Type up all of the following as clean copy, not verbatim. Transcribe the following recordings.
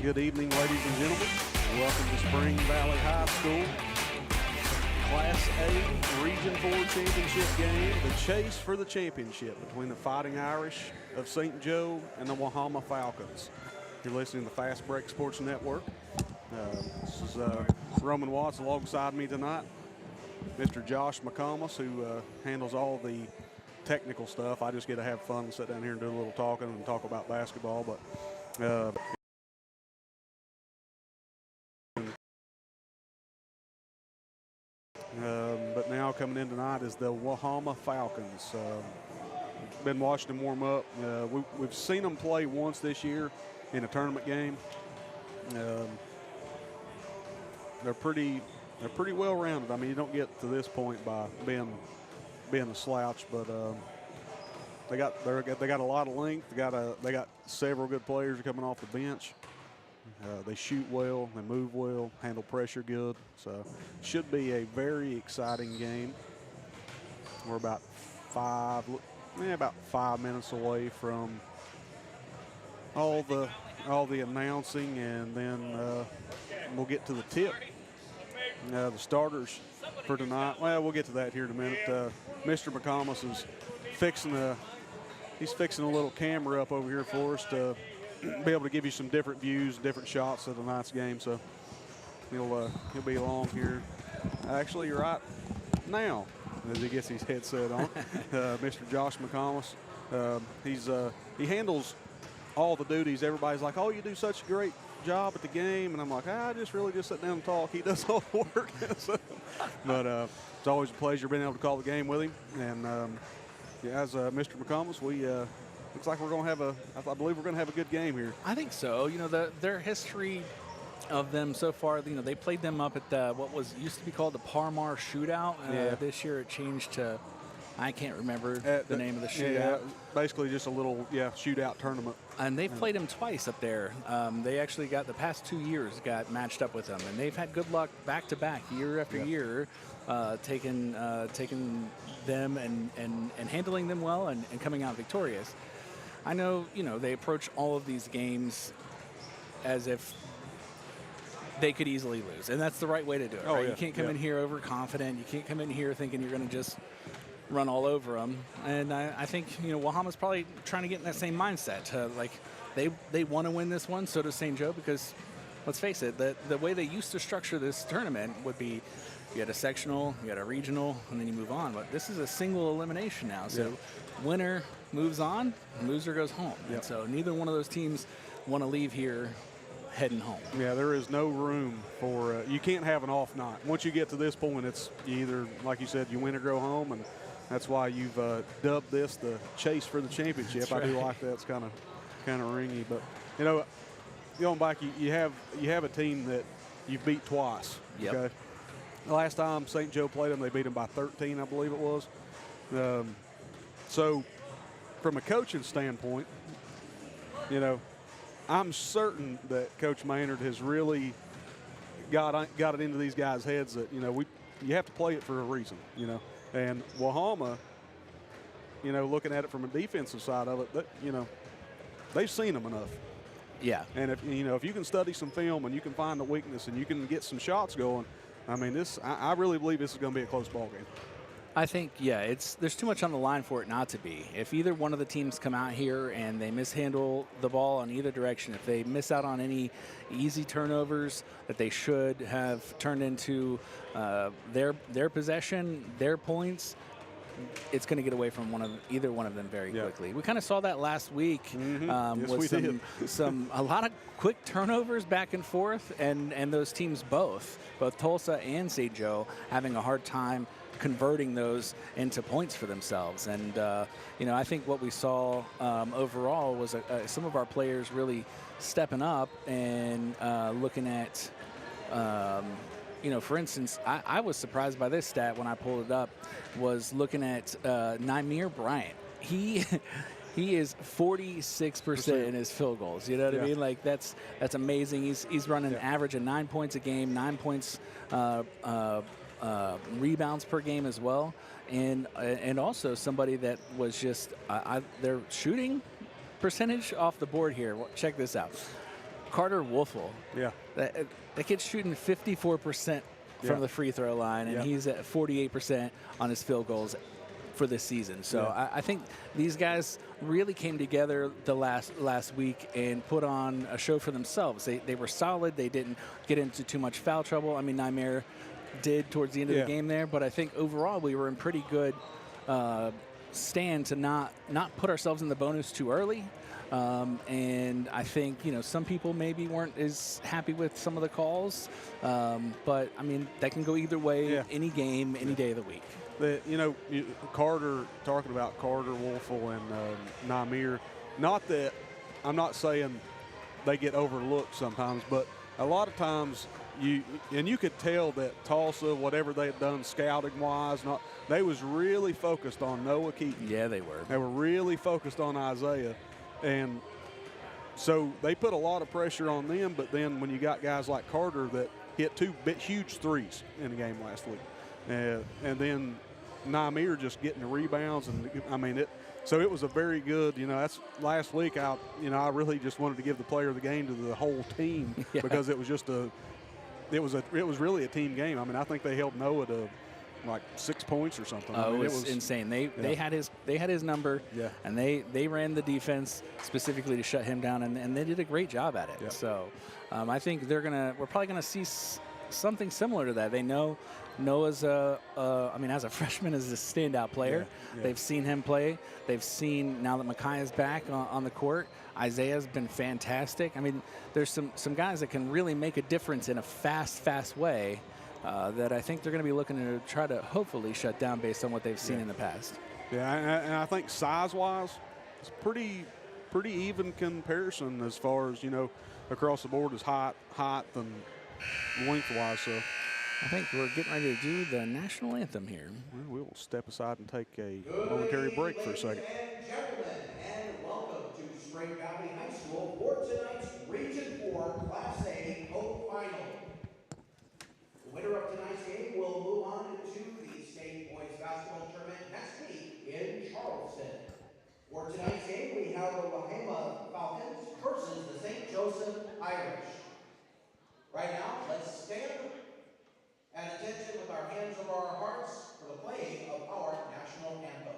Good evening, ladies and gentlemen. Welcome to Spring Valley High School. Class A Region 4 championship game. The chase for the championship between the Fighting Irish of St. Joe and the Wahama Falcons. You're listening to the Fast Break Sports Network. This is Roman Watts alongside me tonight. Mr. Josh McComas, who handles all the technical stuff. I just get to have fun and sit down here and do a little talking and talk about basketball. But but now coming in tonight is the Wahama Falcons. Been watching them warm up. We've seen them play once this year in a tournament game. They're pretty well rounded. I mean, you don't get to this point by being a slouch, but they got a lot of length. They got several good players coming off the bench. They shoot well, they move well, handle pressure good. So should be a very exciting game. We're about 5 minutes away from all the announcing, and then we'll get to the tip. The starters for tonight. Well, we'll get to that here in a minute. Mr. McComas is fixing a little camera up over here for us to be able to give you some different views, different shots of tonight's game. So he'll be along here. Actually, right now, as he gets his headset on, Mr. Josh McComas. He handles all the duties. Everybody's like, "Oh, you do such a great job at the game," and I'm like, I just sit down and talk. He does all the work. But it's always a pleasure being able to call the game with him. And as Mr. McComas, we looks like we're going to have I believe we're going to have a good game here. I think so. You know, their history of them so far, you know, they played them up at what used to be called the Parmar Shootout. This year it changed to, I can't remember the name of the shootout. Yeah, basically just a little shootout tournament. And they've played them twice up there. They actually got the past 2 years got matched up with them, and they've had good luck back to back, year after year, taking them and handling them well and coming out victorious. I know, you know, they approach all of these games as if they could easily lose, and that's the right way to do it. Right? You can't come in here overconfident. You can't come in here thinking you're going to just run all over them. And I think, you know, Wahama's probably trying to get in that same mindset. Like they want to win this one, so does St. Joe, because let's face it, the way they used to structure this tournament would be you had a sectional, you had a regional, and then you move on. But this is a single elimination now. So winner moves on, loser goes home. And so neither one of those teams want to leave here heading home. Yeah, there is no room for you can't have an off night. Once you get to this point, it's either, like you said, you win or go home, and that's why you've dubbed this the chase for the championship. That's I do like that. It's kind of ringy, but you know, going back, you have a team that you've beat twice. Yep. Okay. The last time St. Joe played them, they beat them by 13, I believe it was. So, from a coaching standpoint, you know, I'm certain that Coach Maynard has really got it into these guys' heads that, you know, you have to play it for a reason, you know. And Wahama, you know, looking at it from a defensive side of it, you know, they've seen them enough. Yeah. And if you can study some film and you can find the weakness and you can get some shots going, I mean, I really believe this is going to be a close ball game. I think, there's too much on the line for it not to be. If either one of the teams come out here and they mishandle the ball in either direction, if they miss out on any easy turnovers that they should have turned into their possession, their points, it's going to get away from either one of them very quickly. We kind of saw that last week with a lot of quick turnovers back and forth, and those teams both Tulsa and St. Joe having a hard time converting those into points for themselves. And you know, I think what we saw overall was some of our players really stepping up and looking at you know, for instance, I was surprised by this stat when I pulled it up, was looking at Nymir Bryant. He is 46% in his field goals. You know what I mean? Like, that's amazing. He's running an average of 9 points a game, 9 points rebounds per game as well. And also somebody that was just their shooting percentage off the board here. Check this out. Carter Wolfel. Yeah. That kid's shooting 54% from the free throw line, and he's at 48% on his field goals for this season. So I think these guys really came together the last week and put on a show for themselves. They were solid. They didn't get into too much foul trouble. I mean, Nymir did towards the end of the game there, but I think overall we were in pretty good stand to not put ourselves in the bonus too early. And I think, some people maybe weren't as happy with some of the calls, but I mean, that can go either way, any game, any day of the week. Carter, talking about Carter, Wolfel, and Nymir, not that I'm not saying they get overlooked sometimes, but a lot of times you could tell that Tulsa, whatever they had done scouting-wise, they was really focused on Noah Keaton. Yeah, they were. They were really focused on Isaiah. And so they put a lot of pressure on them, but then when you got guys like Carter that hit two huge threes in the game last week, and then Nymir just getting the rebounds, and I mean so it was a very good, that's last week. I really just wanted to give the player of the game to the whole team because it was just it was really a team game. I mean, I think they held Noah to like 6 points or something. Oh, it was insane. They had his number, and they ran the defense specifically to shut him down, and they did a great job at it. Yeah. So I think we're probably gonna see something similar to that. They know Noah's as a freshman, is a standout player. They've seen him play. They've seen now that Micaiah's back on the court. Isaiah's been fantastic. I mean, there's some guys that can really make a difference in a fast way. That I think they're going to be looking to try to hopefully shut down based on what they've seen in the past. Yeah, and I think size-wise, it's pretty even comparison as far as, across the board as height and length-wise. So I think we're getting ready to do the national anthem here. We will step aside and take a momentary break for a second. Ladies and gentlemen, and welcome to Spring Valley High School for tonight's Region 4 Class A Hope Final. The winner of tonight's game will move on to the state boys basketball tournament next week in Charleston. For tonight's game, we have the Wahema Falcons versus the St. Joseph Irish. Right now, let's stand at attention with our hands over our hearts for the playing of our national anthem.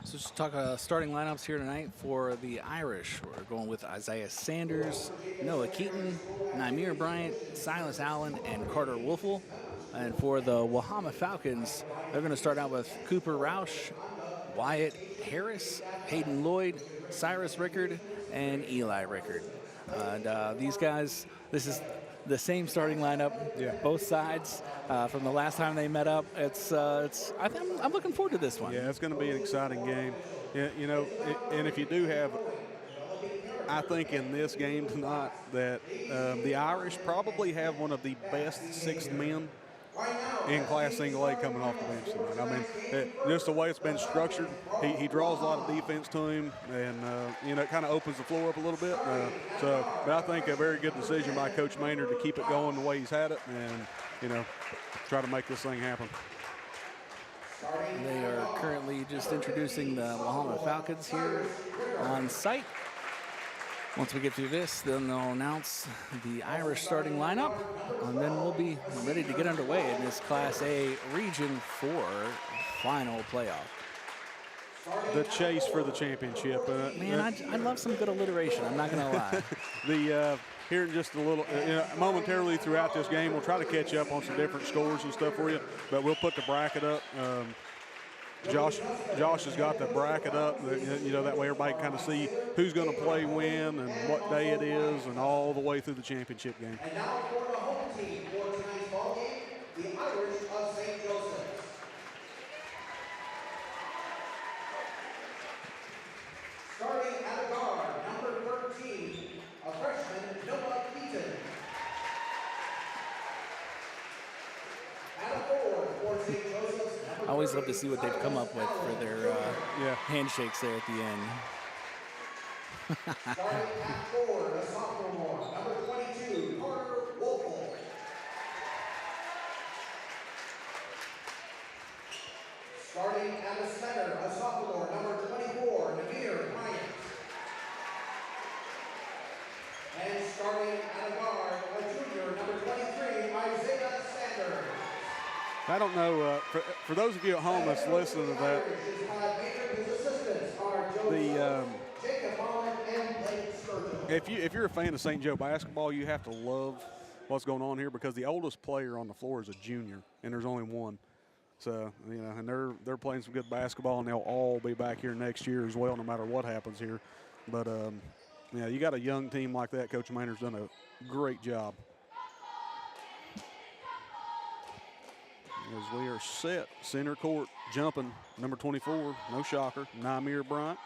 So just talk starting lineups here tonight for the Irish. We're going with Isaiah Sanders, Noah Keaton, Nymir Bryant, Silas Allen, and Carter Wolfel. And for the Wahama Falcons, they're going to start out with Cooper Roush, Wyatt Harris, Hayden Lloyd, Cyrus Rickard, and Eli Rickard. And these guys, this is the same starting lineup, both sides from the last time they met up. I'm looking forward to this one. Yeah, it's going to be an exciting game. Yeah, and if you do have, I think in this game tonight that the Irish probably have one of the best sixth men in Class Single A coming off the bench tonight. I mean, just the way it's been structured, he draws a lot of defense to him, and it kind of opens the floor up a little bit. But I think a very good decision by Coach Maynard to keep it going the way he's had it, and try to make this thing happen. They are currently just introducing the Oklahoma Falcons here on site. Once we get through this, then they'll announce the Irish starting lineup, and then we'll be ready to get underway in this Class A Region 4 final playoff. The chase for the championship. Man, I love some good alliteration, I'm not going to lie. Here in just a little, momentarily throughout this game, we'll try to catch up on some different scores and stuff for you, but we'll put the bracket up. Josh has got the bracket up, that way everybody can kind of see who's going to play when and what day it is and all the way through the championship game. And now for the home team for tonight's ball game, the Irish of St. Joseph's. Starting at a guard, number 13, a freshman, Noah Keaton. At a forward for St. Joseph's, I always love to see what they've come up with for their handshakes there at the end. starting at forward, a sophomore, number 22, Carter Wolfel. Starting at a center, a sophomore, number 24, Namir Bryant. And starting at a guard, a junior, number 23, Isaiah Sanders. I don't know, for those of you at home that's listening to that, if you're a fan of St. Joe basketball, you have to love what's going on here because the oldest player on the floor is a junior, and there's only one. So, and they're playing some good basketball, and they'll all be back here next year as well, no matter what happens here. But, you got a young team like that. Coach Maynard's done a great job. As we are set, center court, jumping, number 24, no shocker, Namir Bryant.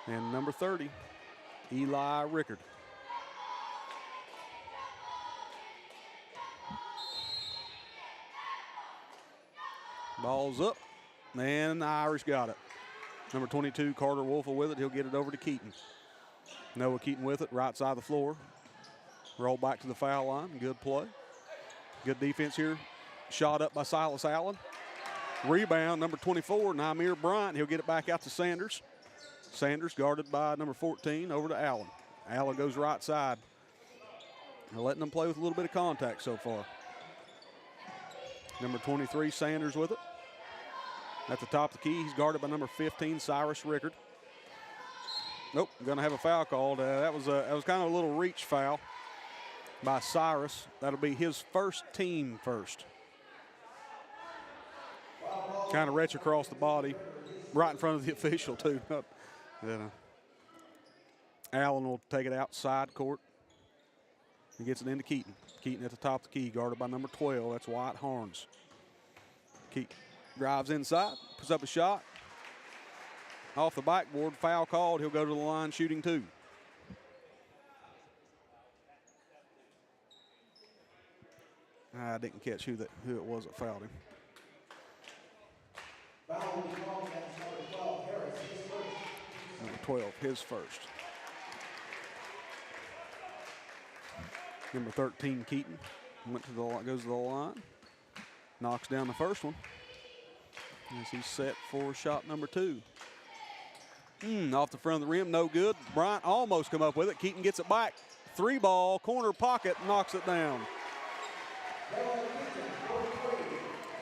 And number 30, Eli Rickard. Ball's up, and the Irish got it. Number 22, Carter Wolfel with it. He'll get it over to Keaton. Noah Keaton with it, right side of the floor. Roll back to the foul line, good play. Good defense here. Shot up by Silas Allen. Rebound, number 24, Namir Bryant. He'll get it back out to Sanders. Sanders guarded by number 14, over to Allen. Allen goes right side. They're letting them play with a little bit of contact so far. Number 23, Sanders with it. At the top of the key, he's guarded by number 15, Cyrus Rickard. Nope, going to have a foul called. That was kind of a little reach foul by Cyrus. That'll be his first team first. Kind of reach across the body, right in front of the official, too. Allen will take it outside court. He gets it into Keaton. Keaton at the top of the key, guarded by number 12. That's Wyatt Harns. Keaton drives inside, puts up a shot. Off the backboard, foul called. He'll go to the line shooting two. I didn't catch who it was that fouled him. Number 12, his first. Number 13, Keaton, goes to the line, knocks down the first one as he's set for shot number two. Off the front of the rim, no good. Bryant almost come up with it. Keaton gets it back. 3-ball, corner pocket, knocks it down.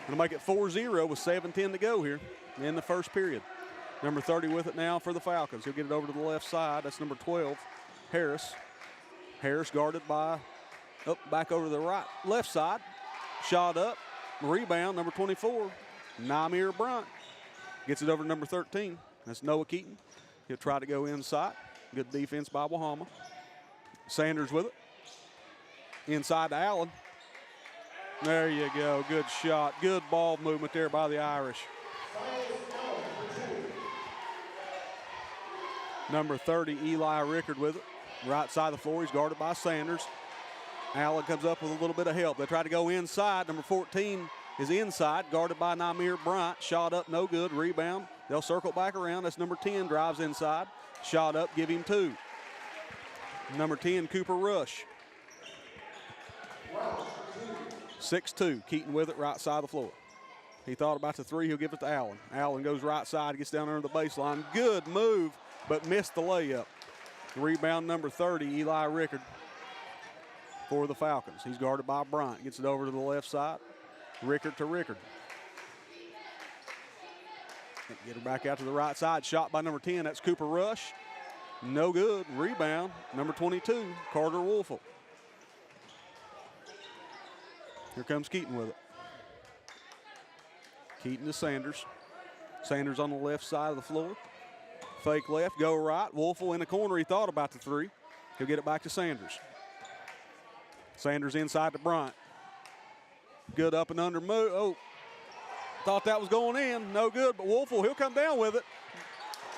Going to make it 4-0 with 7:10 to go here in the first period. Number 30 with it now for the Falcons. He'll get it over to the left side. That's number 12, Harris. Harris guarded by, back over to the left side. Shot up, rebound, number 24, Namir Bryant. Gets it over to number 13. That's Noah Keaton. He'll try to go inside. Good defense by Bahama. Sanders with it. Inside to Allen. There you go, good shot. Good ball movement there by the Irish. Number 30, Eli Rickard with it. Right side of the floor, he's guarded by Sanders. Allen comes up with a little bit of help. They try to go inside. Number 14 is inside, guarded by Namir Bryant. Shot up, no good, rebound. They'll circle back around. That's number 10, drives inside. Shot up, give him two. Number 10, Cooper Rush. 6'2", Keaton with it, right side of the floor. He thought about the three. He'll give it to Allen. Allen goes right side, gets down under the baseline. Good move, but missed the layup. Rebound number 30, Eli Rickard for the Falcons. He's guarded by Bryant. Gets it over to the left side. Rickard to Rickard. Get her back out to the right side. Shot by number 10. That's Cooper Rush. No good. Rebound, number 22, Carter Wolfel. Here comes Keaton with it. Keaton to Sanders. Sanders on the left side of the floor. Fake left, go right. Wolfel in the corner. He thought about the three. He'll get it back to Sanders. Sanders inside to Bryant. Good up and under move. Oh, thought that was going in. No good, but Wolfel, he'll come down with it.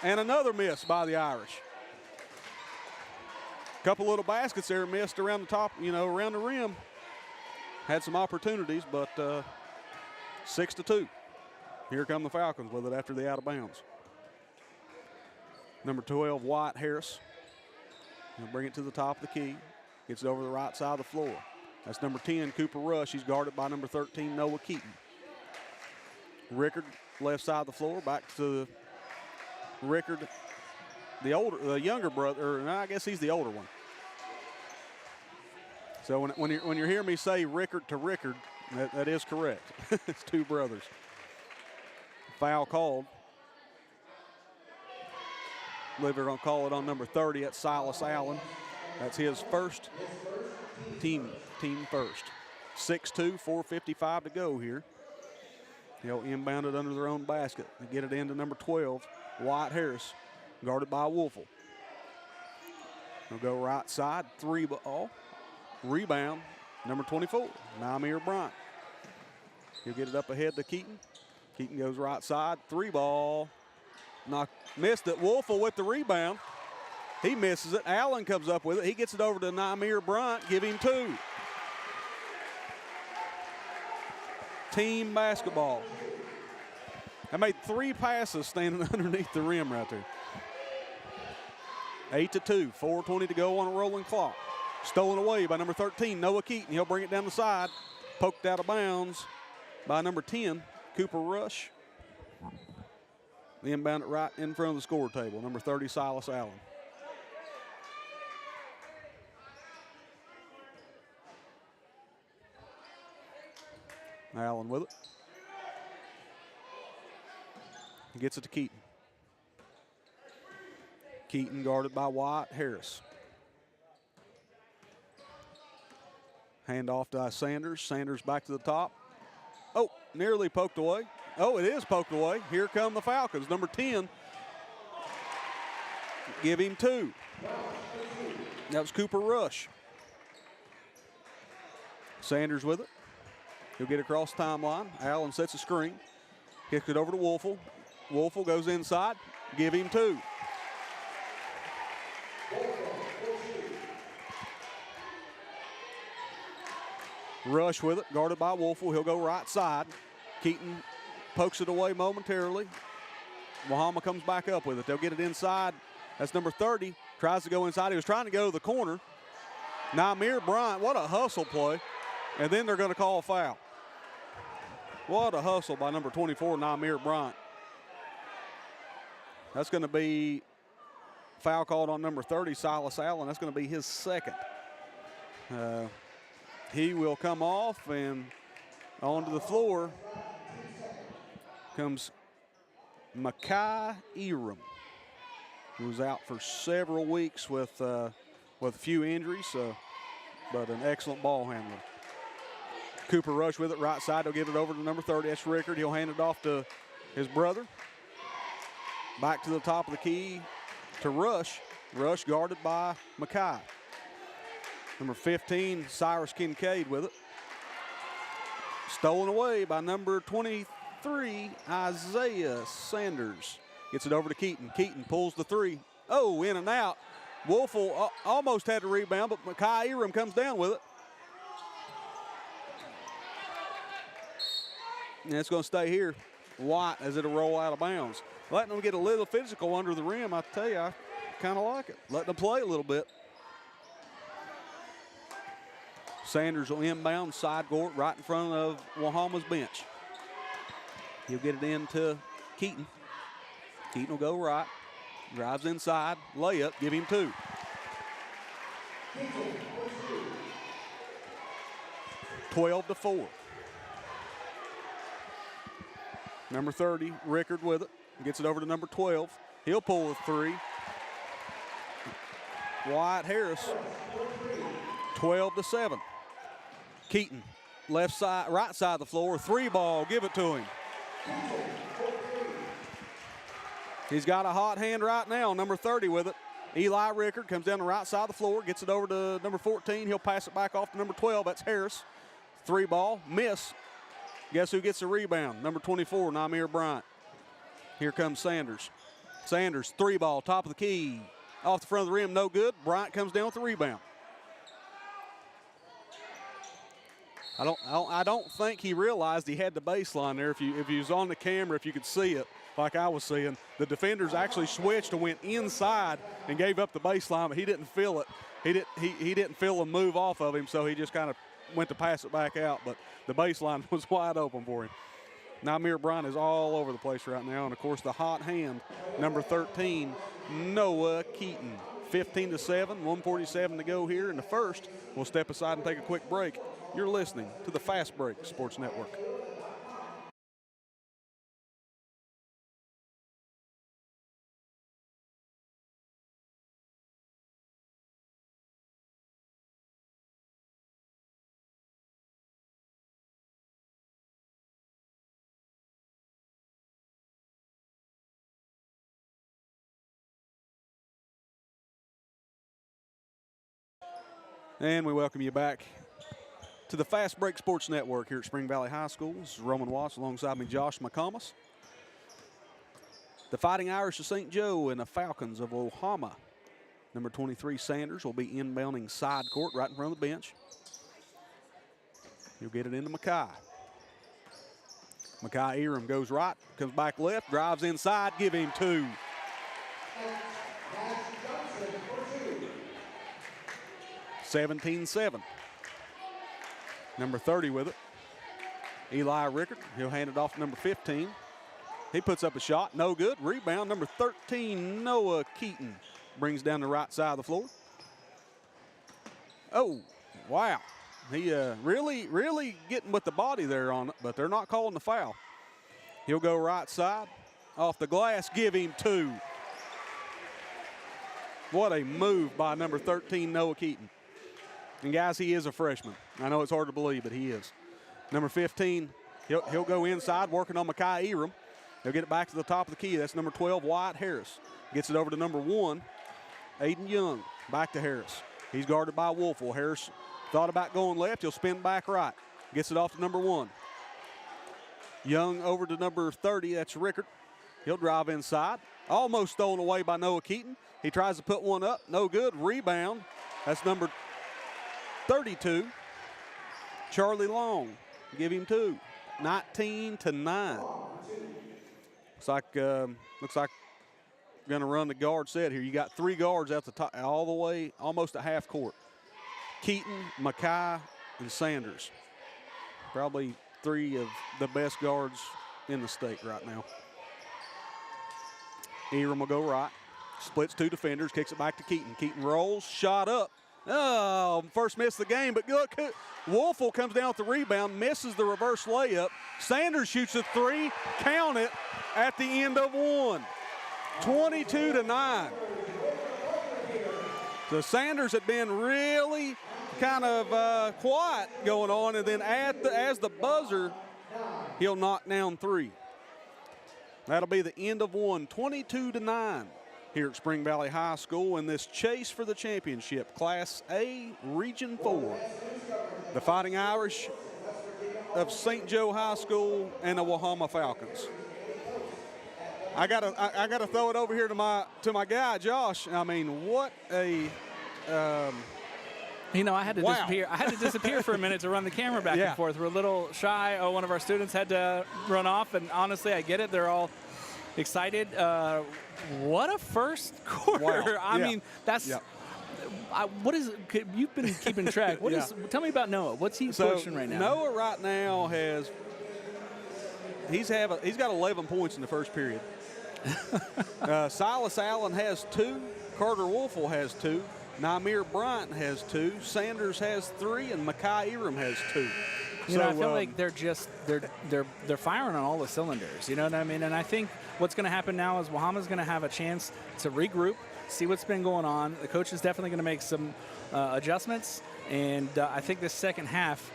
And another miss by the Irish. Couple little baskets there missed around the top, around the rim. Had some opportunities, but 6-2. Here come the Falcons with it after the out of bounds. Number 12, Wyatt Harris. He'll bring it to the top of the key. Gets it over the right side of the floor. That's number 10, Cooper Rush. He's guarded by number 13, Noah Keaton. Rickard, left side of the floor, back to Rickard, the younger brother, or I guess he's the older one. So when you hear me say Rickard to Rickard, that is correct. It's two brothers. Foul called. I believe they're going to call it on number 30. That's Silas Allen. That's his first team first. 6-2, 4:55 to go here. They'll inbound it under their own basket and get it into number 12, Wyatt Harris, guarded by Wolfel. They'll go right side, three ball. Rebound, number 24, Namir Bryant. He'll get it up ahead to Keaton. Keaton goes right side, three ball. Missed it. Wolfel with the rebound. He misses it. Allen comes up with it. He gets it over to Namir Bryant. Give him two. Team basketball. I made three passes standing underneath the rim right there. 8-2, 4:20 to go on a rolling clock. Stolen away by number 13, Noah Keaton. He'll bring it down the side. Poked out of bounds by number 10, Cooper Rush. The inbound it right in front of the score table, number 30, Silas Allen. Allen with it. He gets it to Keaton. Keaton guarded by Wyatt Harris. Hand off to Sanders. Sanders back to the top. Oh, nearly poked away. Oh, it is poked away. Here come the Falcons. Number 10. Give him two. That was Cooper Rush. Sanders with it. He'll get across the timeline. Allen sets a screen. Kicks it over to Wolfel. Wolfel goes inside. Give him two. Rush with it, guarded by Wolfel. He'll go right side. Keaton pokes it away momentarily. Wahama comes back up with it. They'll get it inside. That's number 30. Tries to go inside. He was trying to go to the corner. Namir Bryant, what a hustle play. And then they're going to call a foul. What a hustle by number 24, Namir Bryant. That's going to be foul called on number 30, Silas Allen. That's going to be his second. He will come off, and onto the floor comes Makai Eram, who was out for several weeks with a few injuries, but an excellent ball handler. Cooper Rush with it, right side. He'll give it over to number 30. That's Rickard. He'll hand it off to his brother. Back to the top of the key to Rush. Rush guarded by Makai. Number 15, Cyrus Kincaid with it. Stolen away by number 23, Isaiah Sanders. Gets it over to Keaton. Keaton pulls the three. Oh, in and out. Wolfel almost had the rebound, but Makai Eram comes down with it. And it's going to stay here. White as it'll roll out of bounds. Letting them get a little physical under the rim, I tell you, I kind of like it. Letting them play a little bit. Sanders will inbound side court right in front of Wahama's bench. He'll get it into Keaton. Keaton will go right. Drives inside. Layup. Give him 2. Keaton, 12-4. Number 30, Rickard with it. Gets it over to number 12. He'll pull a 3. Wyatt Harris, 12-7. Keaton, left side, right side of the floor, 3 ball, give it to him. He's got a hot hand right now, number 30 with it. Eli Rickard comes down the right side of the floor, gets it over to number 14. He'll pass it back off to number 12, that's Harris. 3 ball, miss. Guess who gets the rebound? Number 24, Namir Bryant. Here comes Sanders. Sanders, 3 ball, top of the key. Off the front of the rim, no good. Bryant comes down with the rebound. I don't think he realized he had the baseline there. If he was on the camera, if you could see it, like I was seeing, the defenders actually switched and went inside and gave up the baseline, but he didn't feel it. He didn't feel the move off of him, so he just kind of went to pass it back out. But the baseline was wide open for him. Namir Bryant is all over the place right now, and of course the hot hand, number 13, Noah Keaton. 15-7, 1:47 to go here in the first. We'll step aside and take a quick break. You're listening to the Fast Break Sports Network. And we welcome you back to the Fast Break Sports Network here at Spring Valley High School. This is Roman Watts alongside me, Josh McComas. The Fighting Irish of St. Joe and the Falcons of Ohama. Number 23, Sanders, will be inbounding side court right in front of the bench. He'll get it into Mackay. Mackay Eram goes right, comes back left, drives inside, give him 2. 17-7. Number 30 with it. Eli Rickard, he'll hand it off to number 15. He puts up a shot, no good. Rebound, number 13, Noah Keaton, brings down the right side of the floor. Oh, wow. He really getting with the body there on it, but they're not calling the foul. He'll go right side, off the glass, give him 2. What a move by number 13, Noah Keaton. And guys, he is a freshman. I know it's hard to believe, but he is. Number 15, he'll go inside, working on Mackay Eram. He'll get it back to the top of the key. That's number 12, Wyatt Harris. Gets it over to number 1, Aiden Young. Back to Harris. He's guarded by Wolfel. Harris thought about going left. He'll spin back right. Gets it off to number 1. Young over to number 30. That's Rickard. He'll drive inside. Almost stolen away by Noah Keaton. He tries to put one up. No good. Rebound. That's number 32, Charlie Long. Give him 2. 19-9. Looks like going to run the guard set here. You got 3 guards out the top, all the way, almost at half court. Keaton, Mackay, and Sanders. Probably 3 of the best guards in the state right now. Eram will go right. Splits 2 defenders, kicks it back to Keaton. Keaton rolls, shot up. Oh, first miss of the game, but look, Wolfel comes down with the rebound, misses the reverse layup. Sanders shoots a 3, count it, at the end of 1. 22-9. So Sanders had been really kind of quiet going on, and then as the buzzer, he'll knock down 3. That'll be the end of 1, 22-9. Here at Spring Valley High School in this chase for the championship, Class A, Region 4. The Fighting Irish of St. Joe High School and the Wahama Falcons. I gotta throw it over here to my guy Josh. I mean, what a I had to disappear. I had to disappear for a minute to run the camera back and forth. We're a little shy. One of our students had to run off, and honestly, I get it. They're all excited. What a first quarter. Wow. I mean, that's what is it? You've been keeping track. What is? Tell me about Noah. What's he pushing right now? Noah right now he's got 11 points in the first period. Silas Allen has 2. Carter Wolfel has 2. Namir Bryant has 2. Sanders has 3, and Makai Eram has 2. You know, I feel like they're firing on all the cylinders. You know what I mean? And I think what's going to happen now is Wahama's going to have a chance to regroup, see what's been going on. The coach is definitely going to make some adjustments, and I think this second half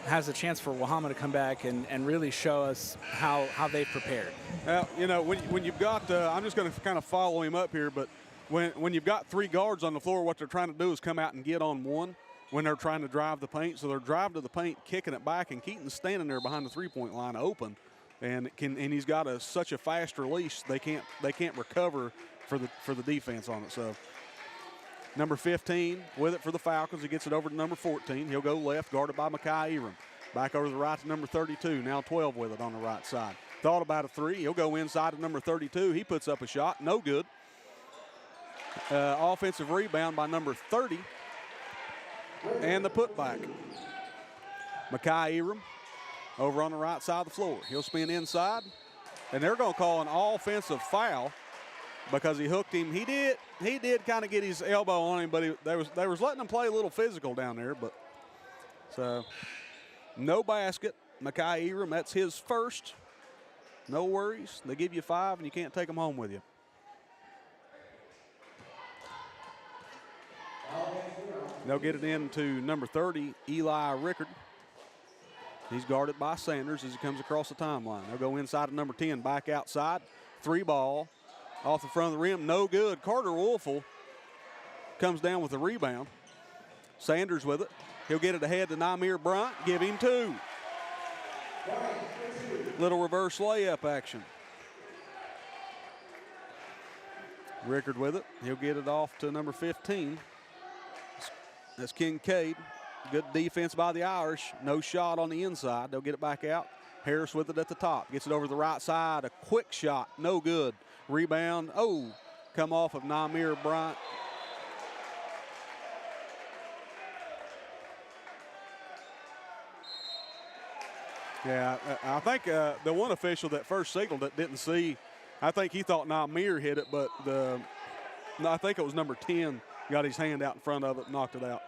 has a chance for Wahama to come back and really show us how they've prepared. Well, you know, when you've got, I'm just going to kind of follow him up here, but when you've got 3 guards on the floor, what they're trying to do is come out and get on one when they're trying to drive the paint. So they're driving to the paint, kicking it back, and Keaton's standing there behind the three-point line open, and he's got such a fast release they can't recover for the defense on it. So number 15 with it for the Falcons. He gets it over to number 14. He'll go left, guarded by Makai Eram. Back over to the right to number 32. Now 12 with it on the right side. Thought about a 3. He'll go inside to number 32. He puts up a shot. No good. Offensive rebound by number 30. And the putback. Makai Eram over on the right side of the floor. He'll spin inside. And they're going to call an offensive foul because he hooked him. He did kind of get his elbow on him, but they was letting him play a little physical down there. But so no basket. Makai Eram, that's his first. No worries. They give you 5, and you can't take them home with you. They'll get it into number 30, Eli Rickard. He's guarded by Sanders as he comes across the timeline. They'll go inside to number 10, back outside. 3 ball off the front of the rim, no good. Carter Wolfel comes down with the rebound. Sanders with it. He'll get it ahead to Namir Bryant, give him 2. Little reverse layup action. Rickard with it. He'll get it off to number 15. That's Kincaid. Good defense by the Irish. No shot on the inside. They'll get it back out. Harris with it at the top. Gets it over the right side. A quick shot. No good. Rebound. Oh, come off of Namir Bryant. Yeah, I think the one official that first signaled that didn't see, I think he thought Namir hit it, but I think it was number 10 got his hand out in front of it and knocked it out.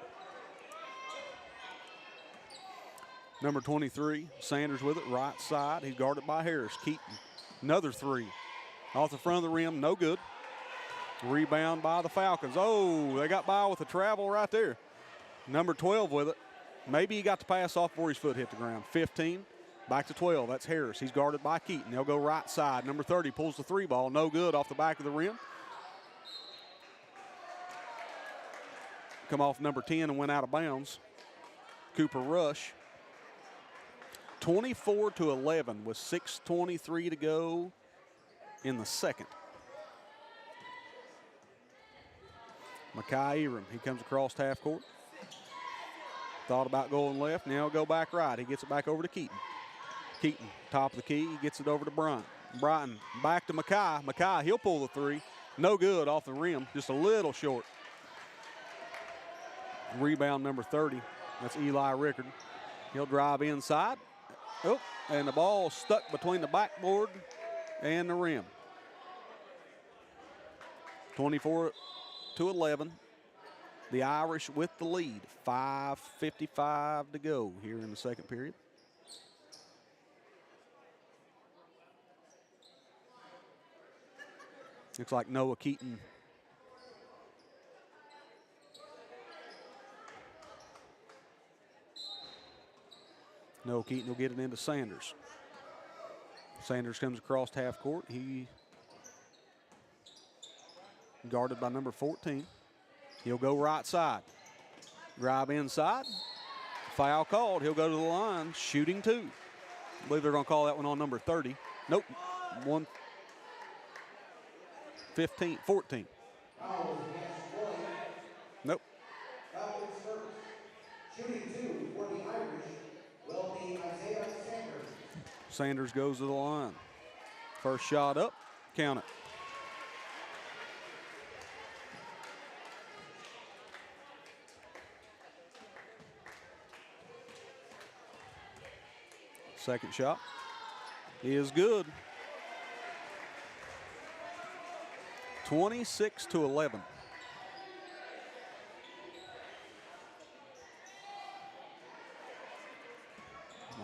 Number 23, Sanders with it, right side. He's guarded by Harris. Keaton, another 3. Off the front of the rim, no good. Rebound by the Falcons. Oh, they got by with the travel right there. Number 12 with it. Maybe he got the pass off before his foot hit the ground. 15, back to 12. That's Harris. He's guarded by Keaton. They'll go right side. Number 30 pulls the 3 ball. No good off the back of the rim. Come off number 10 and went out of bounds. Cooper Rush. 24-11 with 6:23 to go in the second. Makai Eram, he comes across half court. Thought about going left, now go back right. He gets it back over to Keaton. Keaton, top of the key, he gets it over to Bryant. Bryant back to Makai. Makai, he'll pull the 3. No good off the rim, just a little short. Rebound number 30, that's Eli Rickard. He'll drive inside. Oh, and the ball stuck between the backboard and the rim. 24-11. The Irish with the lead. 5:55 to go here in the second period. Looks like Noah Keaton will get it into Sanders. Sanders comes across half court. He guarded by number 14. He'll go right side. Drive inside. Foul called. He'll go to the line, shooting 2. I believe they're going to call that one on number 30. Nope. 14. Nope. Shooting 2 for the Irish will be Isaiah Sanders. Sanders goes to the line. First shot up. Count it. Second shot. is good. 26-11.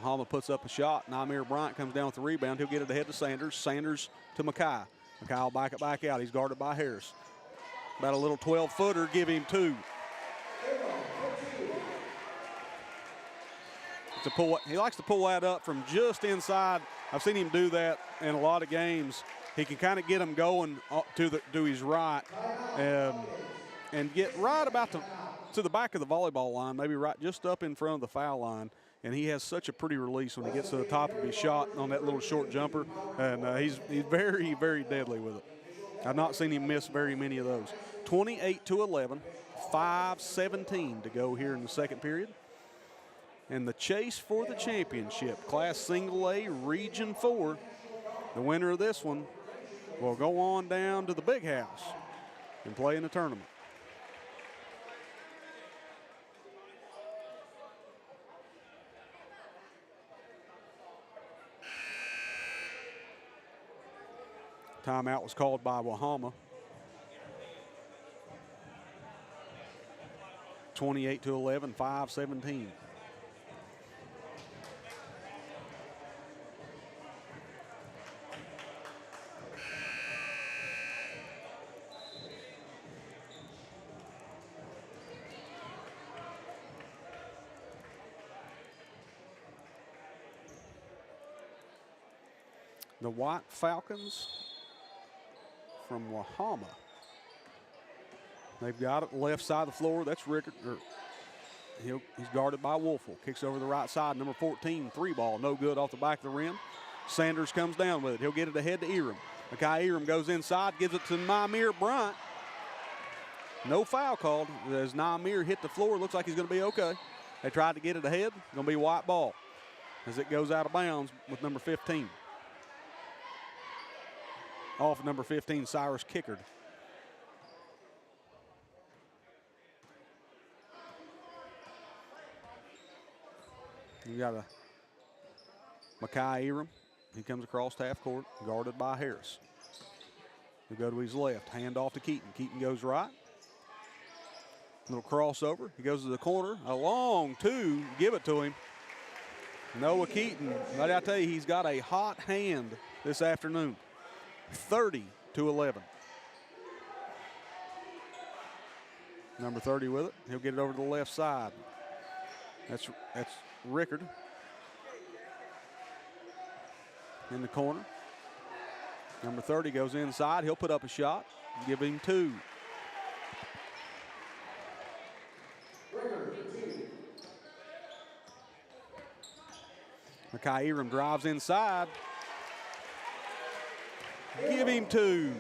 Mahama puts up a shot. Namir Bryant comes down with the rebound. He'll get it ahead to Sanders. Sanders to Mackay. Mackay will back it back out. He's guarded by Harris. About a little 12-footer. Give him 2. He likes to pull that up from just inside. I've seen him do that in a lot of games. He can kind of get him going to his right and get right about to the back of the volleyball line, maybe right just up in front of the foul line. And he has such a pretty release when he gets to the top of his shot on that little short jumper. And he's very, very deadly with it. I've not seen him miss very many of those. 28-11, 5:17 to go here in the second period. And the chase for the championship, Class Single A, Region 4. The winner of this one will go on down to the big house and play in the tournament. Timeout was called by Wahama. 28-11, 5:17. The White Falcons from Wahama. They've got it left side of the floor. That's Rickard. He's guarded by Wolfel. Kicks over the right side. Number 14, 3-ball. No good off the back of the rim. Sanders comes down with it. He'll get it ahead to Eram. Mackay Eram goes inside, gives it to Namir Bryant. No foul called as Namir hit the floor. Looks like he's going to be okay. They tried to get it ahead. Going to be white ball as it goes out of bounds with number 15. Off number 15, Cyrus Kickard. You got a Mackay Eram. He comes across half court, guarded by Harris. He'll go to his left, hand off to Keaton. Keaton goes right. Little crossover. He goes to the corner. A long 2. Give it to him. Noah Keaton. But I tell you, he's got a hot hand this afternoon. 30-11. Number 30 with it. He'll get it over to the left side. That's Rickard. In the corner. Number 30 goes inside. He'll put up a shot. Give him 2. Mackay Eram drives inside. Give him 2.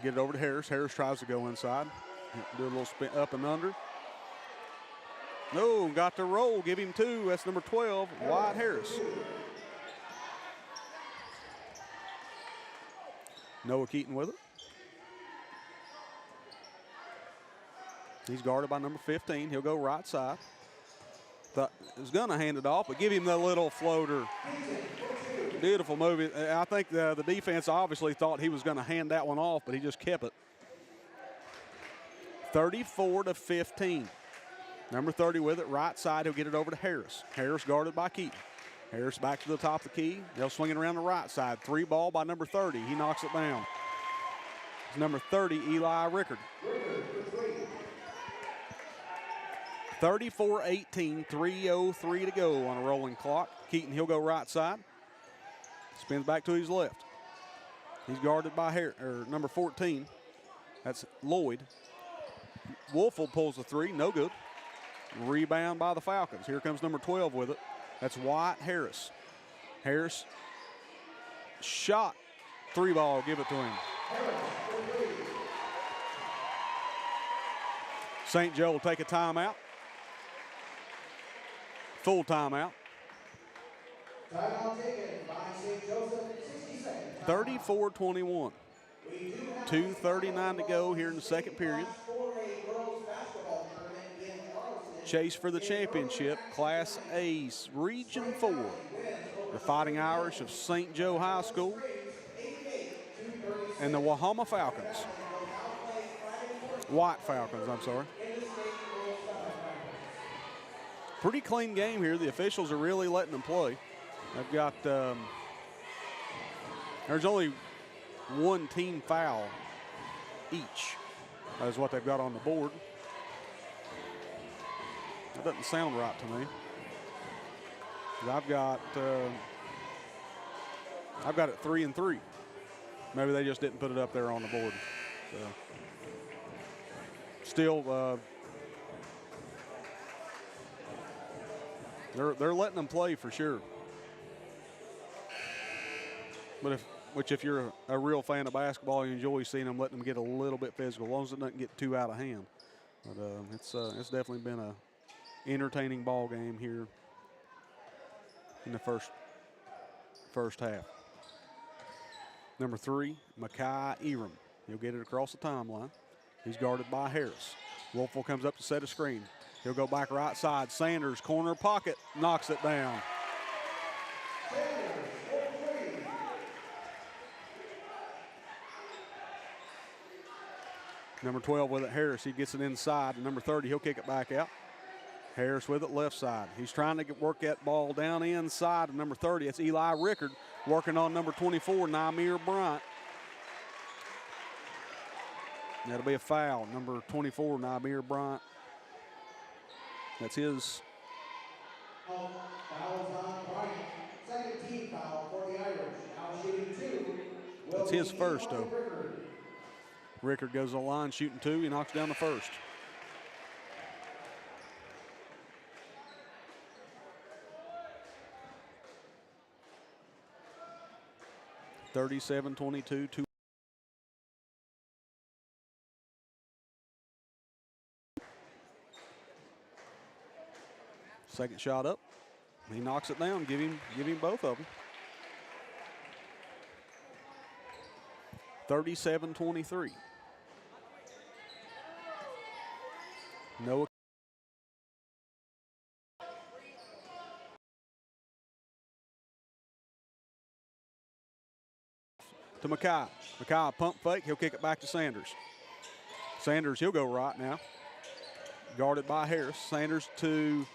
Get it over to Harris. Harris tries to go inside. Do a little spin up and under. No, got the roll. Give him 2. That's number 12, Wyatt Harris. Noah Keaton with it. He's guarded by number 15. He'll go right side. Thought he was going to hand it off, but give him the little floater. Beautiful move. I think the defense obviously thought he was going to hand that one off, but he just kept it. 34-15. Number 30 with it, right side. He'll get it over to Harris. Harris guarded by Keaton. Harris back to the top of the key. They'll swing it around the right side. 3-ball by number 30. He knocks it down. It's number 30, Eli Rickard. 34-18, 3:03 to go on a rolling clock. Keaton, he'll go right side. Spins back to his left. He's guarded by number 14. That's Lloyd. Wolfel pulls the 3, no good. Rebound by the Falcons. Here comes number 12 with it. That's Wyatt Harris. Harris shot. 3-ball, give it to him. St. Joe will take a timeout. Full timeout. Timeout taken by St. Joseph, 60 seconds. 34-21. 2:39 to go here in the second period. For a girls basketball tournament in Charleston, chase for the championship, Class A, Region 4. The Fighting Irish of St. Joe High School and the Wahoma Falcons. White Falcons, I'm sorry. Pretty clean game here. The officials are really letting them play. They've got, there's only one team foul each. That is what they've got on the board. That doesn't sound right to me. I've got it 3-3. Maybe they just didn't put it up there on the board. So still, they're letting them play for sure. But if you're a real fan of basketball, you enjoy seeing them, letting them get a little bit physical, as long as it doesn't get too out of hand. But it's definitely been a entertaining ball game here in the first half. Number 3, Makai Eram. He'll get it across the timeline. He's guarded by Harris. Wolfville comes up to set a screen. He'll go back right side. Sanders, corner pocket, knocks it down. Number 12 with it, Harris. He gets it inside. And number 30, he'll kick it back out. Harris with it left side. He's trying to work that ball down inside of number 30. It's Eli Rickard working on number 24, Namir Bryant. That'll be a foul. Number 24, Namir Bryant. That's his. Foul is on Bryant. Second team foul for the Irish. Now shooting 2. That's his first, though. Rickard goes to the line shooting 2. He knocks down the first. (37-22). Second shot up. He knocks it down. Give him both of them. 37-23. Noah to Makai. Makai, pump fake. He'll kick it back to Sanders. Sanders, he'll go right now. Guarded by Harris. Sanders to,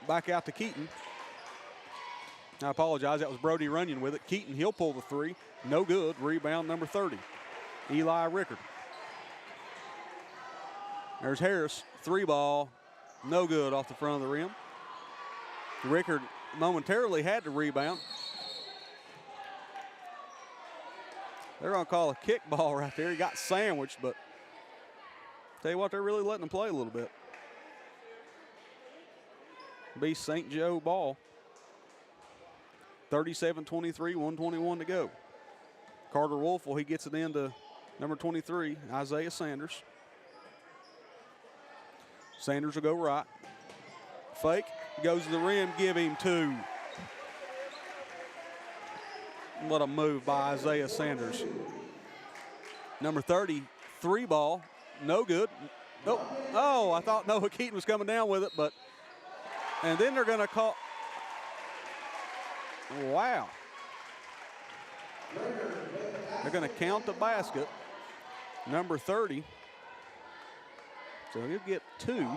back out to Keaton. I apologize. That was Brody Runyon with it. Keaton, he'll pull the 3. No good. Rebound number 30. Eli Rickard. There's Harris. 3 ball. No good off the front of the rim. Rickard momentarily had to rebound. They're going to call a kick ball right there. He got sandwiched, but tell you what, they're really letting him play a little bit. Be St. Joe ball. 37-23, 1:21 to go. Carter Wolfville, he gets it into number 23, Isaiah Sanders. Sanders will go right. Fake, goes to the rim, give him 2. What a move by Isaiah Sanders. Number 30, 3 ball, no good. Oh, I thought Noah Keaton was coming down with it, but, and then they're gonna call, wow. They're gonna count the basket. Number 30. So he'll get 2.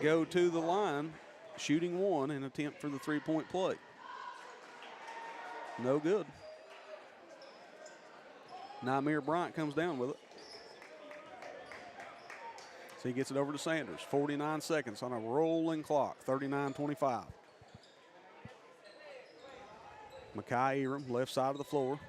Go to the line, shooting 1 and attempt for the 3-point play. No good. Namir Bryant comes down with it. So he gets it over to Sanders. 49 seconds on a rolling clock, 39-25. Makai Eram, left side of the floor.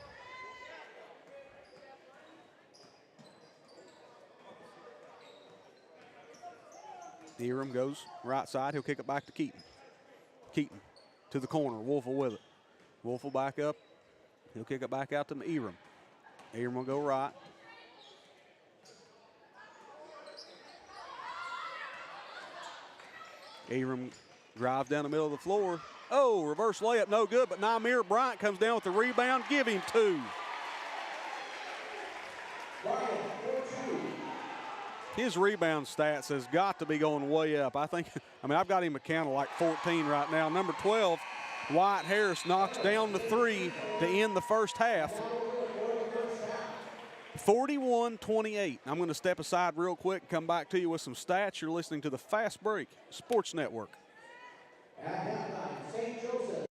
Eram goes right side. He'll kick it back to Keaton. Keaton to the corner. Wolfville with it. Wolfville back up. He'll kick it back out to Eram. Eram will go right. Eram drives down the middle of the floor. Oh, reverse layup, no good, but Namir Bryant comes down with the rebound. Give him 2. his rebound stats has got to be going way up. I think, I mean, I've got him a count of like 14 right now. Number 12, Wyatt Harris knocks down the 3 to end the first half. 41-28. I'm going to step aside real quick and come back to you with some stats. You're listening to the Fast Break Sports Network. At halftime, St. Joseph.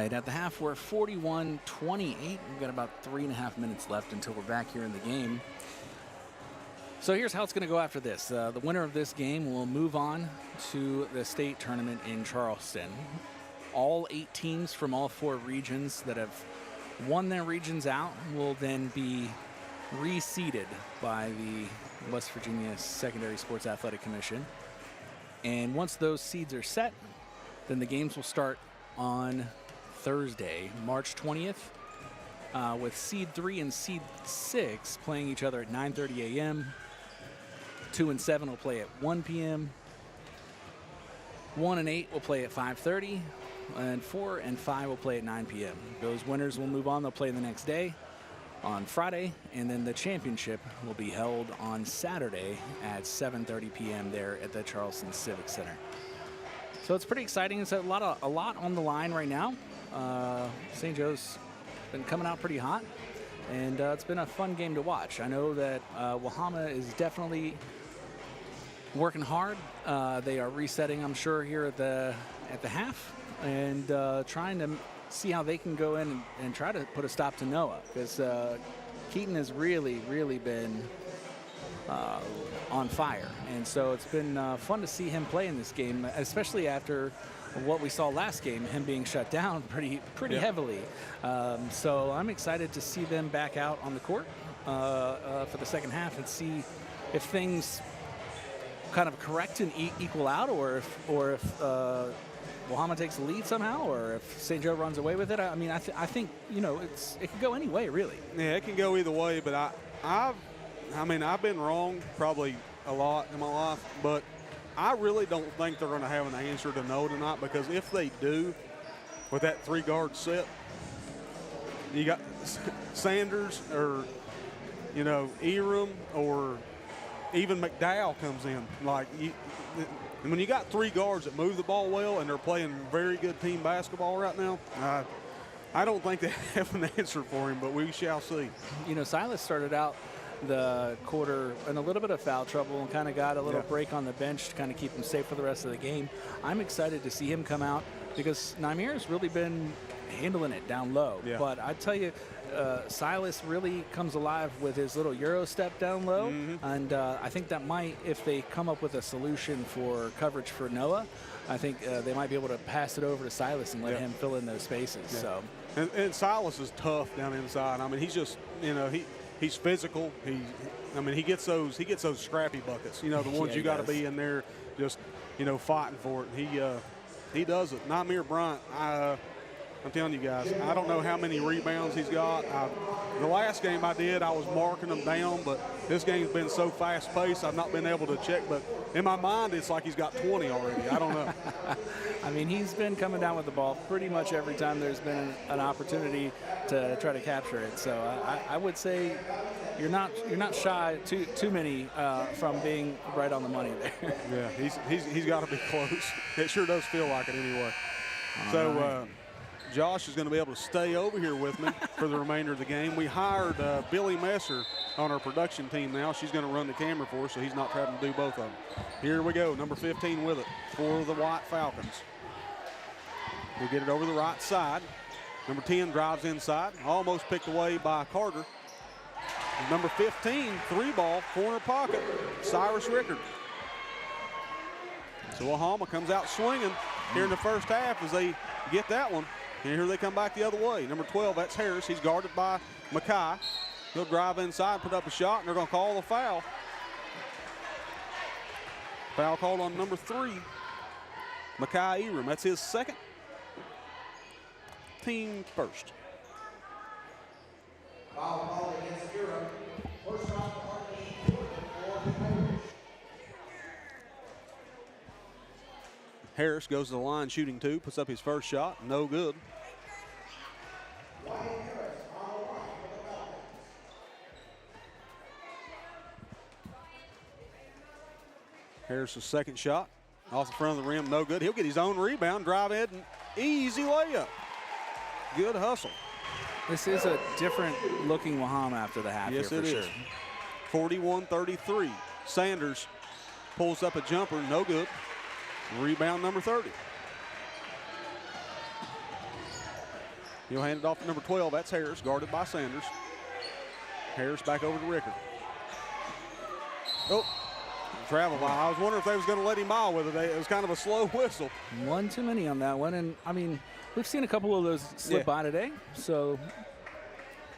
right, at the half, we're 41-28. We've got about 3.5 minutes left until we're back here in the game. So here's how it's going to go after this. The winner of this game will move on to the state tournament in Charleston. All 8 teams from all 4 regions that have won their regions out will then be reseeded by the West Virginia Secondary Sports Athletic Commission. And once those seeds are set, then the games will start on Thursday, March 20th, with seed 3 and seed 6 playing each other at 9:30 a.m. 2 and 7 will play at 1 p.m. 1 and 8 will play at 5:30, and 4 and 5 will play at 9 p.m. Those winners will move on. They'll play the next day on Friday, and then the championship will be held on Saturday at 7:30 p.m. there at the Charleston Civic Center. So it's pretty exciting. It's a lot on the line right now. St. Joe's been coming out pretty hot, and it's been a fun game to watch. I know that Wahama is definitely working hard. They are resetting, I'm sure, here at the half, and trying to see how they can go in and try to put a stop to Noah, because Keaton has really been on fire, and so it's been fun to see him play in this game, especially after what we saw last game, him being shut down pretty heavily. So I'm excited to see them back out on the court for the second half and see if things kind of correct and equal out, or if Wahama takes the lead somehow, or if St. Joe runs away with it. I mean, I think, you know, it could go any way, really. Yeah, it can go either way, but I've been wrong probably a lot in my life, but I really don't think they're going to have an answer to no tonight, because if they do, with that 3-guard set, you got Sanders or, you know, Eram or even McDowell comes in. Like, and when you got 3 guards that move the ball well and they're playing very good team basketball right now, I don't think they have an answer for him, but we shall see. You know, Silas started out the quarter in a little bit of foul trouble and kind of got a little break on the bench to kind of keep him safe for the rest of the game. I'm excited to see him come out, because Nymeer's really been handling it down low. Yeah. But I tell you, Silas really comes alive with his little Euro step down low, and I think that might, if they come up with a solution for coverage for Noah, I think they might be able to pass it over to Silas and let him fill in those spaces. Yeah. So, and Silas is tough down inside. I mean, he's just, you know, he's physical. He gets those scrappy buckets. You know, the ones you got to be in there, just, you know, fighting for it. He does it. Nymeer Bryant, I'm telling you guys, I don't know how many rebounds he's got. The last game I did, I was marking him down, but this game's been so fast-paced, I've not been able to check. But in my mind, it's like he's got 20 already. I don't know. I mean, he's been coming down with the ball pretty much every time there's been an opportunity to try to capture it. So I would say you're not shy too many from being right on the money there. Yeah, he's got to be close. It sure does feel like it anyway. So. Josh is going to be able to stay over here with me for the remainder of the game. We hired Billy Messer on our production team now. She's going to run the camera for us, so he's not having to do both of them. Here we go, number 15 with it for the White Falcons. He'll get it over the right side. Number 10 drives inside, almost picked away by Carter. Number 15, 3-ball, corner pocket, Cyrus Rickard. So Wahama comes out swinging here in the first half as they get that one. And here they come back the other way. Number 12, that's Harris. He's guarded by Mackay. He'll drive inside, put up a shot, and they're going to call the foul. Foul called on number 3, Mackay Eram. That's his second. Team first. Foul called against Eram. First off, Harris goes to the line shooting 2, puts up his first shot, no good. Harris' second shot off the front of the rim, no good. He'll get his own rebound, drive in, and easy layup. Good hustle. This is a different looking Wahama after the half. Yes, here for it is. 41-33. Sanders pulls up a jumper, no good. Rebound number 30. He'll hand it off to number 12. That's Harris, guarded by Sanders. Harris back over to Rickard. Oh, travel by. I was wondering if they was going to let him by with it. It was kind of a slow whistle. One too many on that one. And, I mean, we've seen a couple of those slip by today. So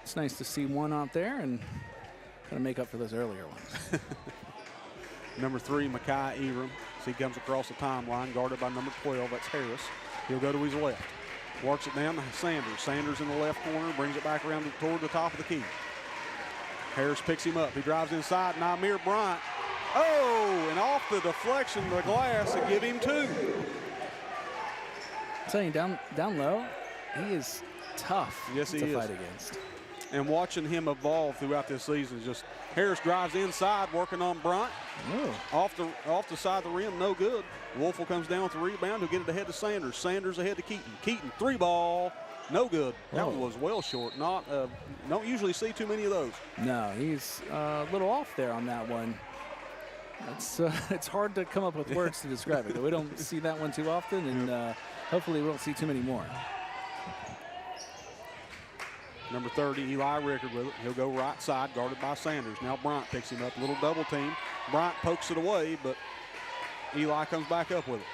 it's nice to see one out there and kind of make up for those earlier ones. Number 3, Makai Eram. He comes across the timeline, guarded by number 12. That's Harris. He'll go to his left. Works it down to Sanders. Sanders in the left corner, brings it back around toward the top of the key. Harris picks him up. He drives inside. Namir Bryant. Oh, and off the deflection of the glass to give him 2. I'm telling you, down low, he is tough to fight against. And watching him evolve throughout this season is just Harris drives inside, working on Bryant. Off the side of the rim, no good. Wolfel comes down with the rebound. He'll get it ahead to Sanders. Sanders ahead to Keaton. Keaton, 3-ball, no good. That one was well short. Don't usually see too many of those. No, he's a little off there on that one. It's hard to come up with words to describe it. We don't see that one too often, and hopefully we won't see too many more. Number 30, Eli Rickard with it. He'll go right side, guarded by Sanders. Now Bryant picks him up, a little double team. Bryant pokes it away, but Eli comes back up with it.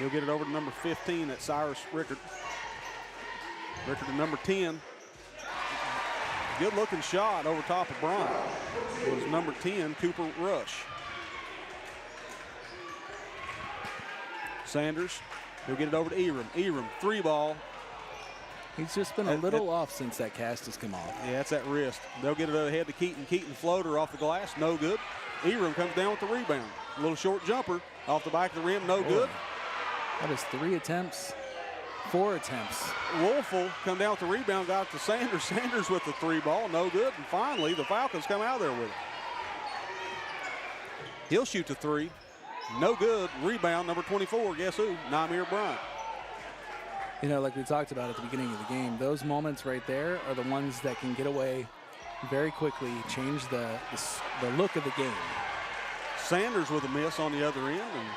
He'll get it over to number 15, that's Cyrus Rickard. Rickard to number 10. Good looking shot over top of Bryant. It was number 10, Cooper Rush. Sanders, he'll get it over to Eram. Eram, 3-ball. He's just been a little off since that cast has come off. Yeah, it's that wrist. They'll get it ahead to Keaton. Keaton floater off the glass, no good. Eram comes down with the rebound. A little short jumper off the back of the rim, no good. That is 3 attempts, 4 attempts. Wolfel come down with the rebound, got it to Sanders. Sanders with the 3-ball, no good. And finally, the Falcons come out of there with it. He'll shoot the 3, no good. Rebound, number 24, guess who? Namir Bryant. You know, like we talked about at the beginning of the game, those moments right there are the ones that can get away very quickly, change the look of the game. Sanders with a miss on the other end, and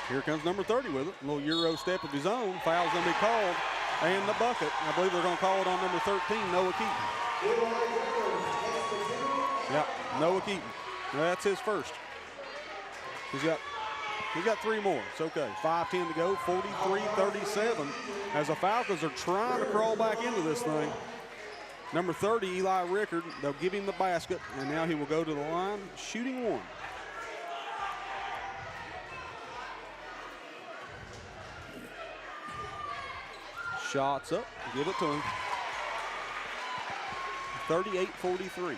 here comes number 30 with it. A little Euro step of his own. Foul's going to be called, and the bucket. I believe they're going to call it on number 13, Noah Keaton. Yeah, Noah Keaton. That's his first. He's got 3 more. It's okay. 5:10 to go, 43-37. As the Falcons are trying to crawl back into this thing. Number 30, Eli Rickard, they'll give him the basket, and now he will go to the line, shooting 1. Shots up, give it to him. 38-43.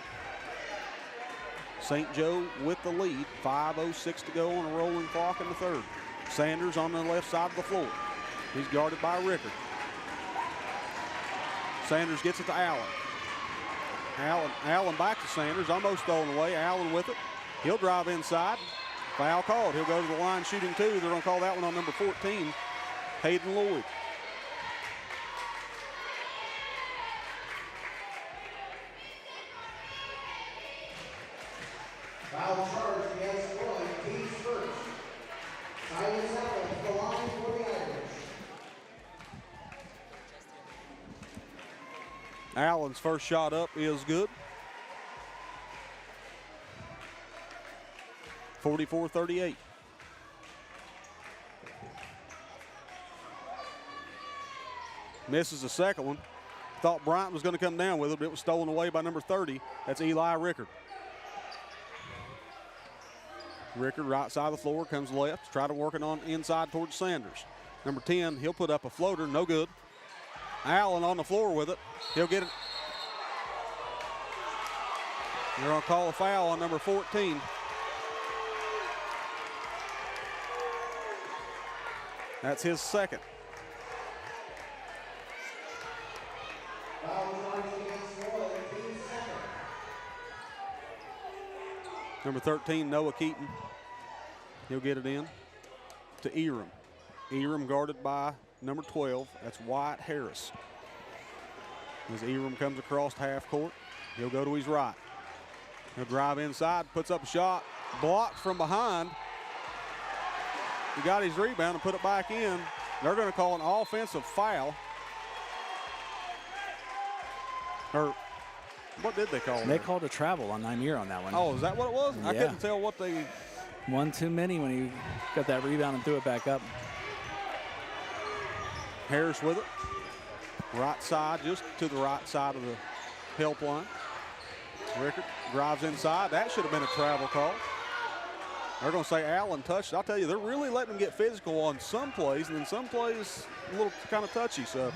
St. Joe with the lead, 5:06 to go on a rolling clock in the third. Sanders on the left side of the floor. He's guarded by Rickard. Sanders gets it to Allen. Allen back to Sanders, almost stolen away. Allen with it. He'll drive inside. Foul called. He'll go to the line shooting 2. They're going to call that one on number 14, Hayden Lloyd. Foul charge against Lloyd, team's first. Silas Allen to the line for the Irish. Allen's first shot up is good. 44-38. Misses the second one. Thought Bryant was going to come down with it, but it was stolen away by number 30. That's Eli Rickard. Rickard, right side of the floor, comes left. Try to work it on inside towards Sanders. Number 10, he'll put up a floater, no good. Allen on the floor with it. He'll get it. They're going to call a foul on number 14. That's his second. Foul charge against Lloyd, team's second. Number 13, Noah Keaton. He'll get it in to Eram. Eram guarded by number 12. That's Wyatt Harris. As Eram comes across half court, he'll go to his right. He'll drive inside, puts up a shot, blocked from behind. He got his rebound and put it back in. They're going to call an offensive foul. Or what did they call it? They called a travel on Naimir on that one. Oh, is that what it was? I Yeah. couldn't tell what they. One too many when he got that rebound and threw it back up. Harris with it. Right side, just to the right side of the help line. Rickard drives inside. That should have been a travel call. They're going to say Allen touched. I'll tell you, they're really letting him get physical on some plays, and then some plays a little kind of touchy. So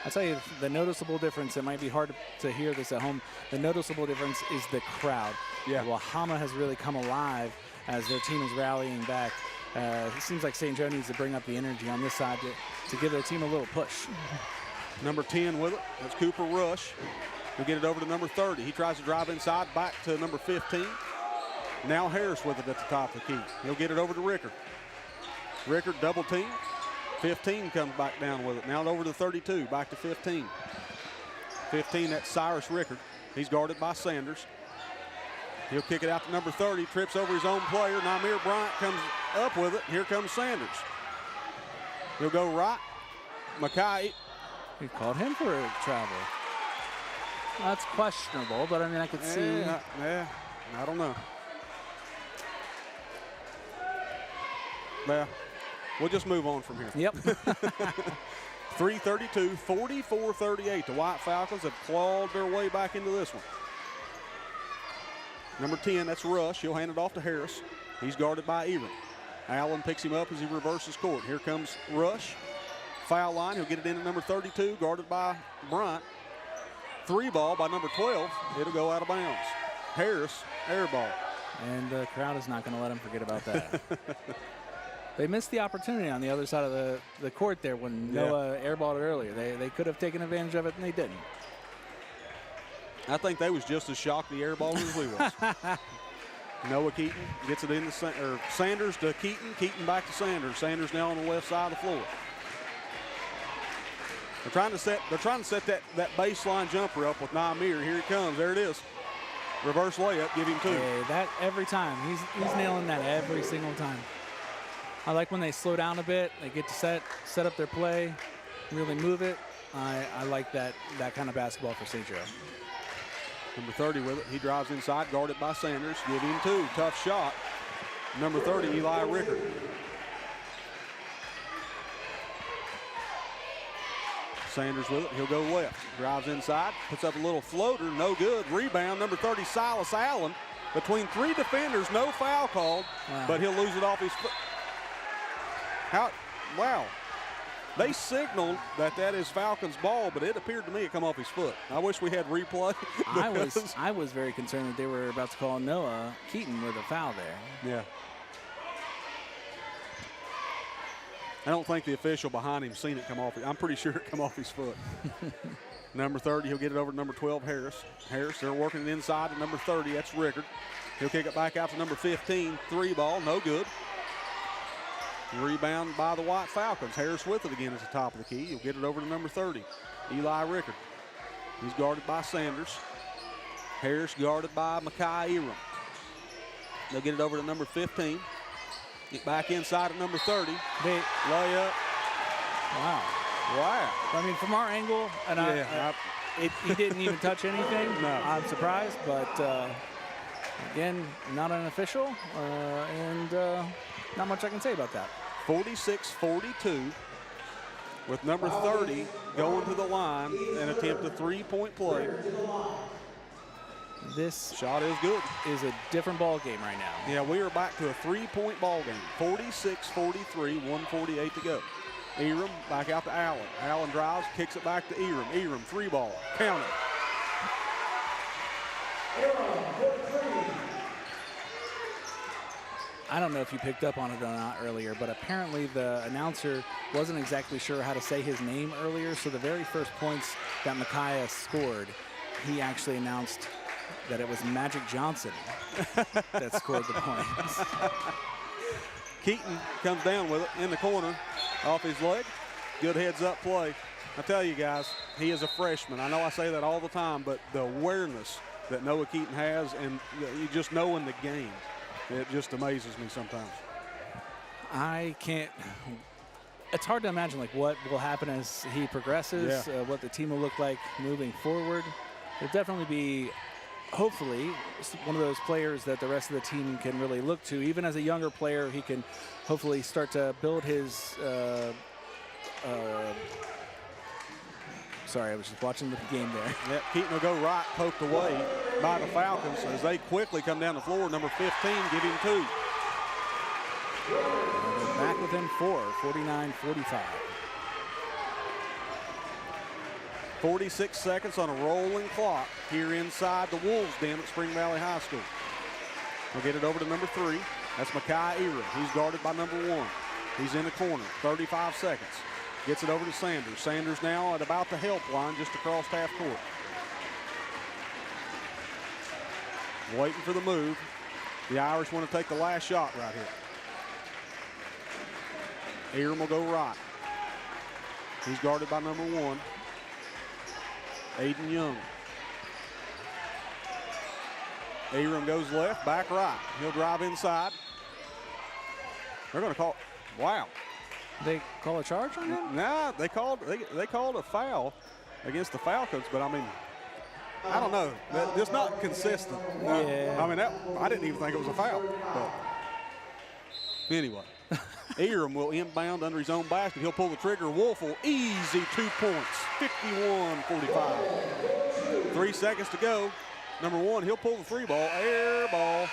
I'll tell you the noticeable difference. It might be hard to hear this at home. The noticeable difference is the crowd. Yeah. Wahama has really come alive as their team is rallying back. It seems like St. Joe needs to bring up the energy on this side to give their team a little push. number 10 with it. That's Cooper Rush. He'll get it over to number 30. He tries to drive inside, back to number 15. Now Harris with it at the top of the key. He'll get it over to Rickard. Rickard double team. 15 comes back down with it. Now over to 32, back to 15. 15, that's Cyrus Rickard. He's guarded by Sanders. He'll kick it out to number 30, trips over his own player. Naimir Bryant comes up with it. Here comes Sanders. He'll go right. Mackay. He called him for a travel. That's questionable, but I mean, I could see. Yeah, I don't know. Yeah, we'll just move on from here. Yep. 3:32, 44-38. The White Falcons have clawed their way back into this one. Number 10, that's Rush. He'll hand it off to Harris. He's guarded by Eram. Allen picks him up as he reverses court. Here comes Rush. Foul line. He'll get it in at number 32, guarded by Bryant. Three ball by number 12. It'll go out of bounds. Harris, air ball. And the crowd is not going to let him forget about that. They missed the opportunity on the other side of the court there when Noah airballed it earlier. They could have taken advantage of it, and they didn't. I think they was just as shocked the airball as we was. Noah Keaton gets it in to Sanders to Keaton. Keaton back to Sanders. Sanders now on the left side of the floor. They're trying to set that baseline jumper up with Naimir. Here it comes. There it is. Reverse layup. Give him two. Hey, that every time. He's nailing that every single time. I like when they slow down a bit. They get to set up their play, really move it. I like that kind of basketball for St. Joe. Number 30 with it. He drives inside, guarded by Sanders. Give him two. Tough shot. Number 30, Eli Rickard. Sanders with it. He'll go left. Drives inside. Puts up a little floater. No good. Rebound. Number 30, Silas Allen. Between three defenders. No foul called. Wow. But he'll lose it off his foot. Wow. They signaled that is Falcons' ball, but it appeared to me it come off his foot. I wish we had replay. I was very concerned that they were about to call Noah Keaton with a foul there. Yeah. I don't think the official behind him seen it come off. I'm pretty sure it come off his foot. Number 30, he'll get it over to number 12, Harris. Harris, they're working it inside to number 30. That's Rickard. He'll kick it back out to number 15. Three ball, no good. Rebound by the White Falcons. Harris with it again at the top of the key. He'll get it over to number 30, Eli Rickard. He's guarded by Sanders. Harris guarded by Mackay Eram. They'll get it over to number 15. Get back inside at number 30. Layup. Wow. Wow. I mean, from our angle, and he didn't even touch anything. No. I'm surprised, but again, not an official, and not much I can say about that. 46-42 with number 30 going to the line and attempt a three-point play. This Shot is good. is a different ball game right now. Yeah, we are back to a three-point ball game. 46-43, 1:48 to go. Eram back out to Allen. Allen drives, kicks it back to Eram. Eram, three ball. Count it. I don't know if you picked up on it or not earlier, but apparently the announcer wasn't exactly sure how to say his name earlier, so the very first points that Micaiah scored, he actually announced that it was Magic Johnson that scored the points. Keaton comes down with it in the corner off his leg. Good heads-up play. I tell you guys, he is a freshman. I know I say that all the time, but the awareness that Noah Keaton has, and you just know in the game, it just amazes me sometimes. It's hard to imagine like what will happen as he progresses, what the team will look like moving forward. He'll definitely be, hopefully, one of those players that the rest of the team can really look to. Even as a younger player, he can hopefully start to build his sorry, I was just watching the game there. Yep, Keaton will go right, poked away by the Falcons as they quickly come down the floor. Number 15, give him 2. They're back within 4, 49-45. 46 seconds on a rolling clock here inside the Wolves' den at Spring Valley High School. We'll get it over to number 3. That's Makai Eram. He's guarded by number 1. He's in the corner, 35 seconds. Gets it over to Sanders. Sanders now at about the help line just across half court. Waiting for the move. The Irish want to take the last shot right here. Eram will go right. He's guarded by number 1. Aiden Young. Eram goes left, back right. He'll drive inside. They're going to call, wow. They call a charge on him? Nah, they called a foul against the Falcons, but I mean, I don't know. It's not consistent. Yeah. I mean, I didn't even think it was a foul. But anyway, Eram will inbound under his own basket. He'll pull the trigger. Wolf will easy 2 points, 51-45. 3 seconds to go. Number 1, he'll pull the 3 ball, air ball,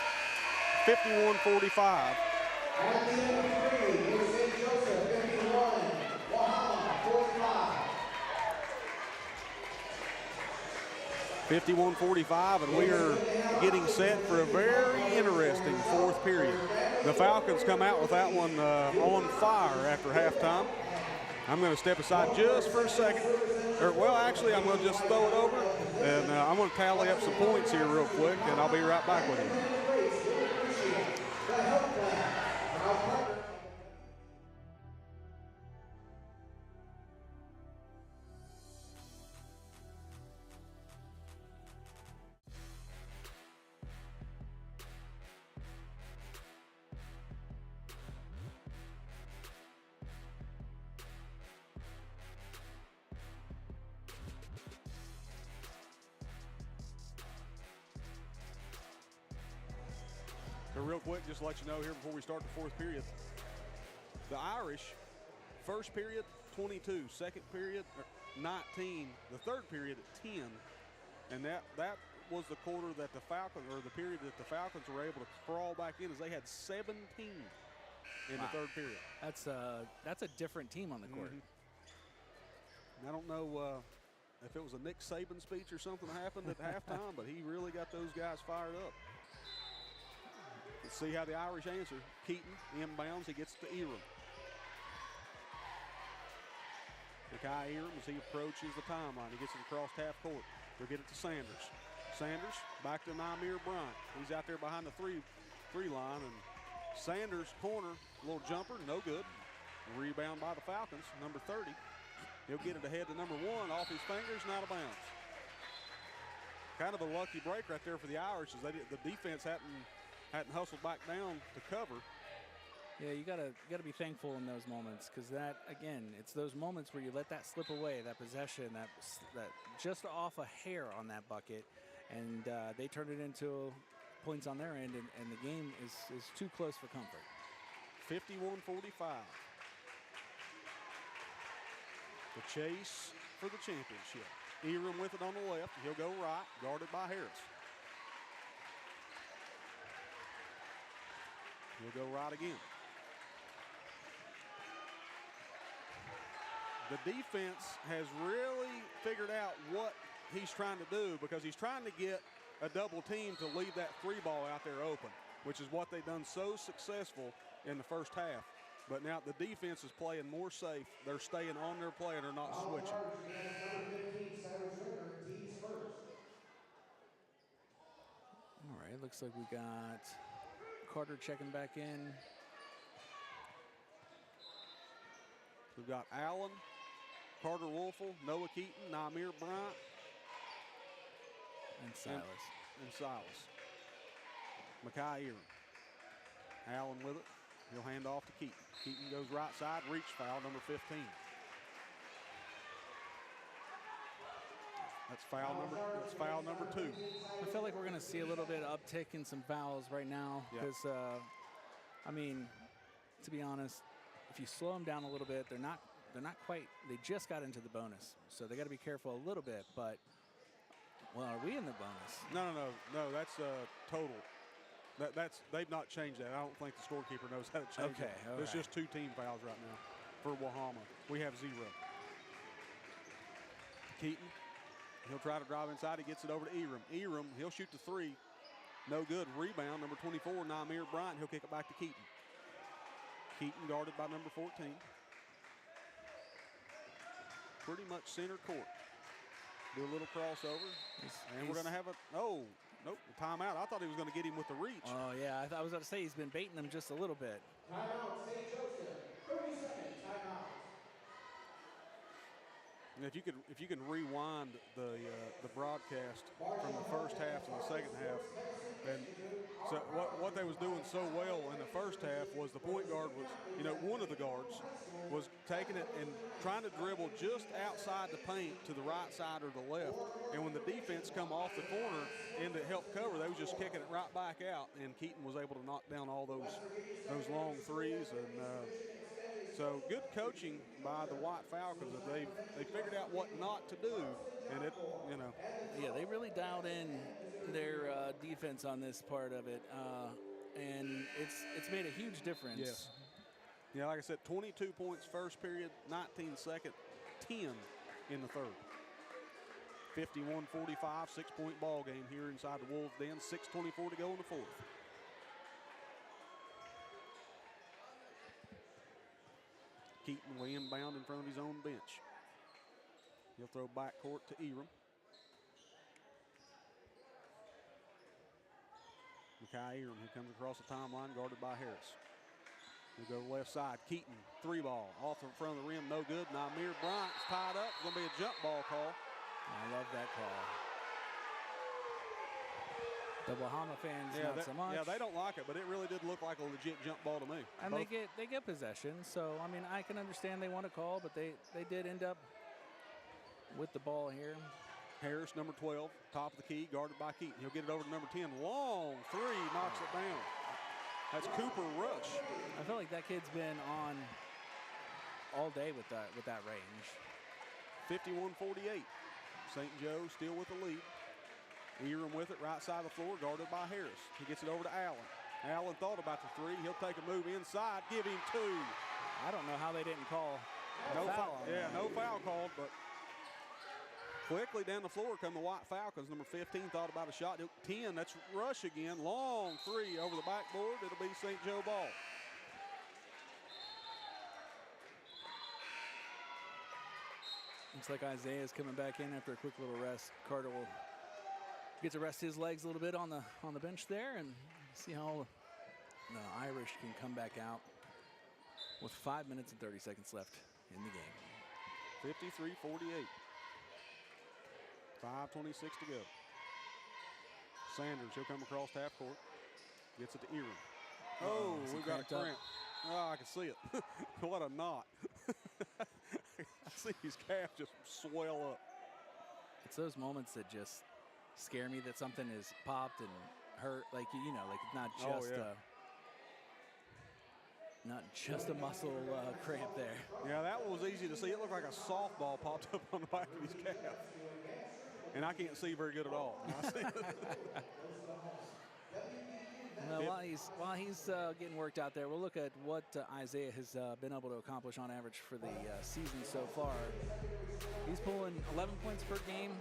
51-45. 51-45, and we are getting set for a very interesting 4th period. The Falcons come out with that one on fire after halftime. I'm going to step aside just for a second. Well, actually, I'm going to just throw it over, and I'm going to tally up some points here real quick, and I'll be right back with you. So real quick, just to let you know here before we start the 4th period, the Irish, first period 22, second period 19, the third period at 10, and that was the quarter that the Falcons, or the period that the Falcons were able to crawl back in, as they had 17 in the third period. That's a different team on the court. I don't know if it was a Nick Saban speech or something that happened at halftime, but he really got those guys fired up. Let's see how the Irish answer. Keaton inbounds. He gets to Eram. Makai Eram, as he approaches the timeline, he gets it across half court. They'll get it to Sanders. Sanders back to Namir Bryant. He's out there behind the three line, and Sanders corner, little jumper, no good. Rebound by the Falcons, number 30. He'll get it ahead to number 1 off his fingers and out of bounds. Kind of a lucky break right there for the Irish, as the defense hadn't hustled back down to cover. Yeah, you gotta be thankful in those moments, because that, again, it's those moments where you let that slip away, that possession, that just off a hair on that bucket, and they turned it into points on their end, and the game is too close for comfort. 51-45. The chase for the championship. Eram with it on the left. He'll go right, guarded by Harris. He'll go right again. The defense has really figured out what he's trying to do, because he's trying to get a double team to leave that 3 ball out there open, which is what they've done so successful in the first half. But now the defense is playing more safe. They're staying on their play and they're not switching. All right, looks like we got Carter checking back in. We've got Allen, Carter Wolfel, Noah Keaton, Namir Bryant, and Silas. And Silas. Makai Eram. Allen with it. He'll hand off to Keaton. Keaton goes right side, reach foul, number 15. That's foul number 2. I feel like we're going to see a little bit of uptick in some fouls right now because, I mean, to be honest, if you slow them down a little bit, they're not quite. They just got into the bonus, so they got to be careful a little bit. But well, are we in the bonus? No. That's total. They've not changed that. I don't think the scorekeeper knows how to change it. There's just 2 team fouls right now for Wahama. We have 0. Keaton, he'll try to drive inside. He gets it over to Eram. Eram, he'll shoot the 3. No good. Rebound, number 24, Namir Bryant. He'll kick it back to Keaton. Keaton guarded by number 14. Pretty much center court. Do a little crossover. And we're going to have a, nope, a timeout. I thought he was going to get him with the reach. Oh, yeah. I was about to say he's been baiting him just a little bit. Timeout, St. Joseph. 30-second timeout. And if you can rewind the broadcast from the first half to the second half, and so what they was doing so well in the first half was the point guard was, one of the guards was taking it and trying to dribble just outside the paint to the right side or the left, and when the defense come off the corner and to help cover, they was just kicking it right back out, and Keaton was able to knock down all those long threes. And so good coaching by the White Falcons that they figured out what not to do, and Yeah, they really dialed in their defense on this part of it, and it's made a huge difference. Yes. Yeah, like I said, 22 points first period, 19 second, 10 in the third. 51-45, 6-point ball game here inside the Wolves' den. 6:24 to go in the fourth. Keaton will inbound in front of his own bench. He'll throw back court to Eram. Makai Eram, who comes across the timeline, guarded by Harris. We'll go left side. Keaton, 3-ball, off in front of the rim, no good. Namir Bryant's tied up. Going to be a jump ball call. I love that call. The Bahama fans, not so much. Yeah, they don't like it, but it really did look like a legit jump ball to me. And they get possession, so I mean I can understand they want to call, but they did end up with the ball here. Harris, number 12, top of the key, guarded by Keaton. He'll get it over to number 10. Long 3, knocks it down. That's Cooper Rush. I feel like that kid's been on all day with that range. 51-48. St. Joe still with the lead. Eram with it, right side of the floor, guarded by Harris. He gets it over to Allen. Allen thought about the 3. He'll take a move inside, give him 2. I don't know how they didn't call no foul on that. No foul called, but quickly down the floor come the White Falcons. Number 15 thought about a shot. 10, that's Rush again. Long 3 over the backboard. It'll be St. Joe ball. Looks like Isaiah's coming back in after a quick little rest. Carter will get to rest his legs a little bit on the bench there and see how the Irish can come back out with 5 minutes and 30 seconds left in the game. 53-48. 5:26 to go. Sanders, he'll come across half court. Gets it to Eram. Oh, we've got a cramp. Oh, I can see it. What a knot. I see his calf just swell up. It's those moments that just scare me that something is popped and hurt. Like, like it's not just not just a muscle cramp there. Yeah, that one was easy to see. It looked like a softball popped up on the back of his calf. And I can't see very good at all. Well, while he's getting worked out there, we'll look at what Isaiah has been able to accomplish on average for the season so far. He's pulling 11 points per game.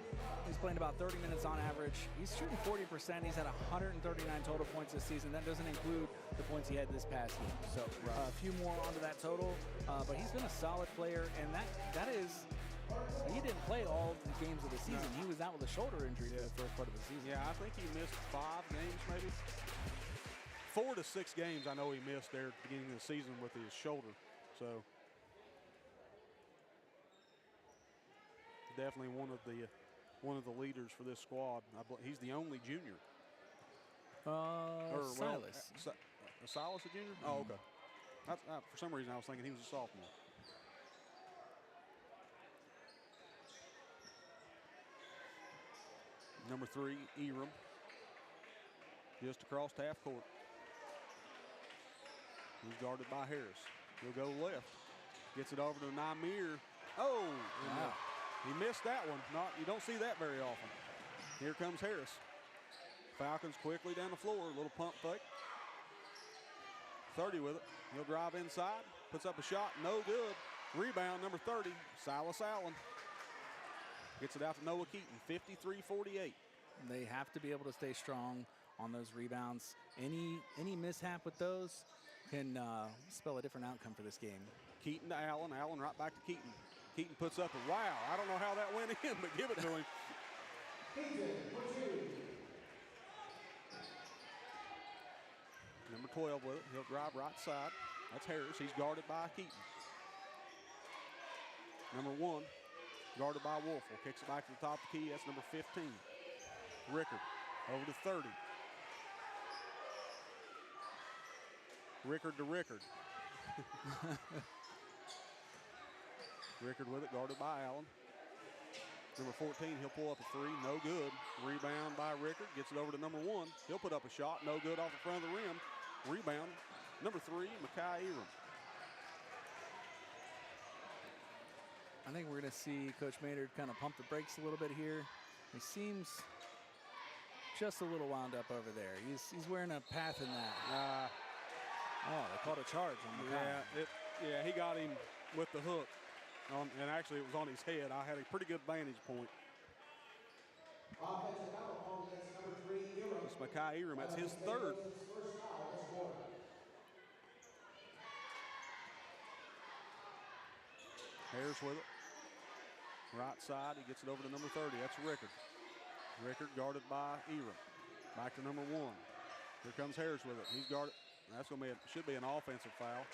He's playing about 30 minutes on average. He's shooting 40%. He's had 139 total points this season. That doesn't include the points he had this past game. So a few more onto that total. But he's been a solid player, and that is. He didn't play all the games of the season. No. He was out with a shoulder injury for the first part of the season. Yeah, I think he missed 5 games maybe. 4 to 6 games I know he missed there at the beginning of the season with his shoulder. So definitely one of the leaders for this squad. He's the only junior. Silas. Silas a junior? Oh, okay. For some reason I was thinking he was a sophomore. Number 3, Eram, just across half court. He's guarded by Harris. He'll go left. Gets it over to Namir. Oh, wow. He missed that one. You don't see that very often. Here comes Harris. Falcons quickly down the floor. A little pump fake. 30 with it. He'll drive inside. Puts up a shot. No good. Rebound, number 30, Silas Allen. Gets it out to Noah Keaton, 53-48. They have to be able to stay strong on those rebounds. Any mishap with those can spell a different outcome for this game. Keaton to Allen. Allen right back to Keaton. Keaton puts up a wow. I don't know how that went in, but give it to him. Number 12 with it. He'll drive right side. That's Harris. He's guarded by Keaton. Number 1, guarded by Wolfel. Kicks it back to the top of the key. That's number 15. Rickard over to 30. Rickard to Rickard. Rickard with it, guarded by Allen. Number 14, he'll pull up a 3, no good. Rebound by Rickard, gets it over to number 1. He'll put up a shot, no good off the front of the rim. Rebound, number 3, Makai Eram. I think we're going to see Coach Maynard kind of pump the brakes a little bit here. He seems just a little wound up over there. He's wearing a path in that. Oh, they called a charge on Makai. Yeah, he got him with the hook. And actually, it was on his head. I had a pretty good vantage point. It's Makai Eram. That's his 3rd. Harris with it. Right side, he gets it over to number 30. That's Rickard. Rickard guarded by Eram. Back to number 1. Here comes Harris with it. He's guarded. That's going to be should be an offensive foul.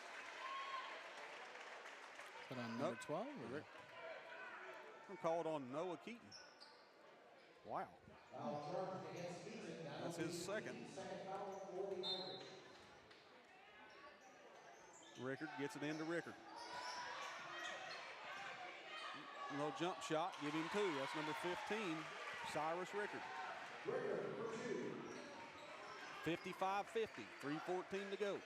But on number 12? I'm called on Noah Keaton. Wow. That's his 2nd. Rickard gets it into Rickard. No jump shot, give him 2. That's number 15, Cyrus Rickard. 55-50, 3:14 to go.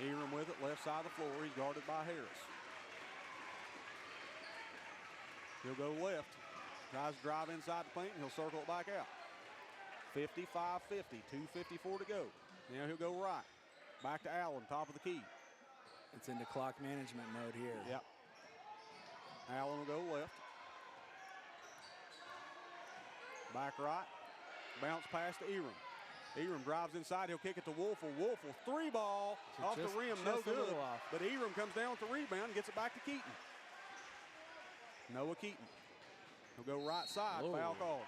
Eram with it, left side of the floor. He's guarded by Harris. He'll go left. Tries to drive inside the paint, and he'll circle it back out. 55-50, 2:54 to go. Now he'll go right. Back to Allen, top of the key. It's into clock management mode here. Yep. Allen will go left. Back right. Bounce pass to Eram. Eram drives inside. He'll kick it to Wolfel. Wolfel, 3-ball off the rim. No good. But Eram comes down with the rebound and gets it back to Keaton. Noah Keaton. He'll go right side. Whoa. Foul called.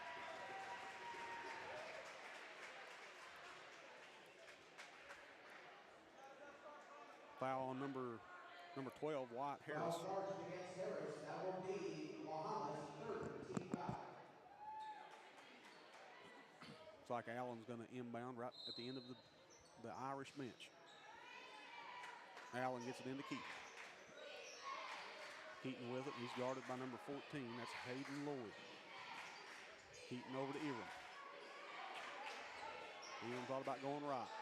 Foul on number 12, Wyatt Harris. That will be Muhammad's 3rd team foul. It's like Allen's going to inbound right at the end of the Irish bench. Allen gets it into Keaton. Keaton with it. He's guarded by number 14. That's Hayden Lloyd. Keaton over to Eram. Eram thought about going right.